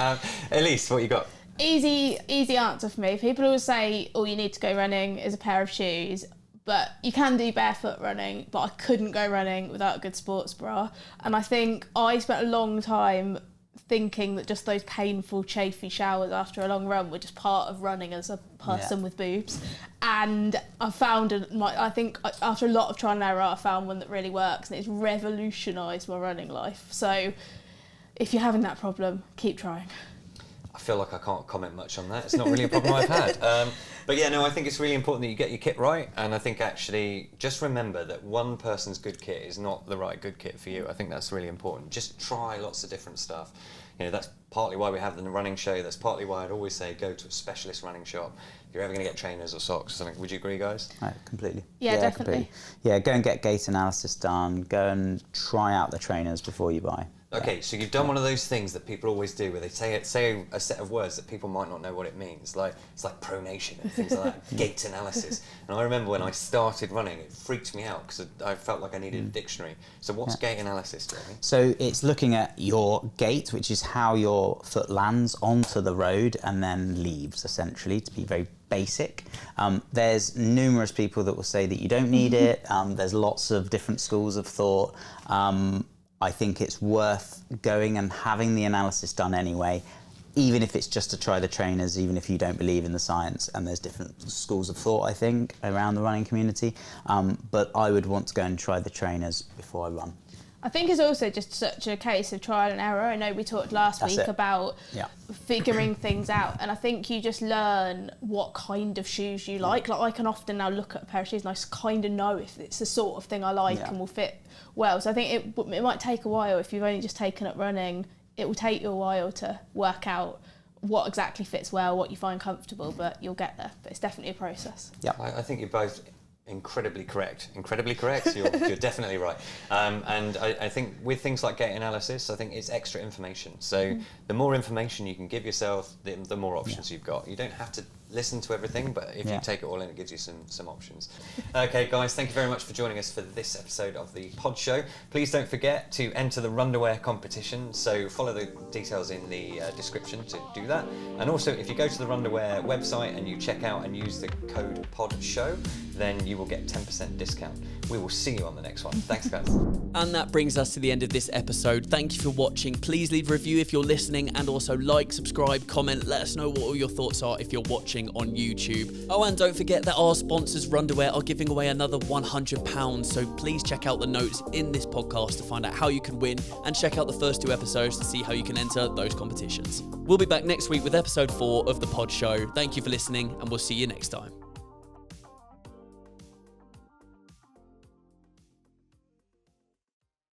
Elise, what you got? Easy answer for me. People always say all you need to go running is a pair of shoes, but you can do barefoot running, but I couldn't go running without a good sports bra. And I think I spent a long time thinking that just those painful, chafy showers after a long run were just part of running as a person with boobs. And I found, I think after a lot of trial and error, I found one that really works, and it's revolutionised my running life. So if you're having that problem, keep trying. I feel like I can't comment much on that. It's not really a problem I've had. But yeah, no, I think it's really important that you get your kit right. And I think actually just remember that one person's good kit is not the right good kit for you. I think that's really important. Just try lots of different stuff. That's partly why we have the running show. That's partly why I'd always say go to a specialist running shop. If you're ever going to get trainers or socks or something, would you agree, guys? Completely. Yeah, definitely. Completely. Yeah, go and get gait analysis done. Go and try out the trainers before you buy. Okay, so you've done one of those things that people always do, where they say a set of words that people might not know what it means. It's like pronation and things like that, gait analysis. And I remember when I started running, it freaked me out because I felt like I needed a dictionary. So what's gait analysis, Jamie? So it's looking at your gait, which is how your foot lands onto the road and then leaves, essentially, to be very basic. There's numerous people that will say that you don't need it. There's lots of different schools of thought. I think it's worth going and having the analysis done anyway, even if it's just to try the trainers, even if you don't believe in the science. And there's different schools of thought, I think, around the running community. But I would want to go and try the trainers before I run. I think it's also just such a case of trial and error. I know we talked last week about figuring things out, and I think you just learn what kind of shoes you like. Like I can often now look at a pair of shoes and I kind of know if it's the sort of thing I like and will fit well. So I think it might take a while. If you've only just taken up running, it will take you a while to work out what exactly fits well, what you find comfortable, but you'll get there. But it's definitely a process. Yeah, I think you're both incredibly correct. You're definitely right. And I think with things like gait analysis, I think it's extra information. So the more information you can give yourself, the more options you've got. You don't have to listen to everything, but if Yeah. you take it all in, it gives you some options. Okay, guys, thank you very much for joining us for this episode of the Pod Show. Please don't forget to enter the Runderwear Competition, so follow the details in the description to do that. And also, if you go to the Runderwear website and you check out and use the code PODSHOW, then you will get 10% discount. We will see you on the next one. Thanks, guys. And that brings us to the end of this episode. Thank you for watching. Please leave a review if you're listening, and also like, subscribe, comment. Let us know what all your thoughts are if you're watching on YouTube. Oh, and don't forget that our sponsors, Runderwear, are giving away another £100. So please check out the notes in this podcast to find out how you can win, and check out the first 2 episodes to see how you can enter those competitions. We'll be back next week with episode 4 of the Pod Show. Thank you for listening, and we'll see you next time.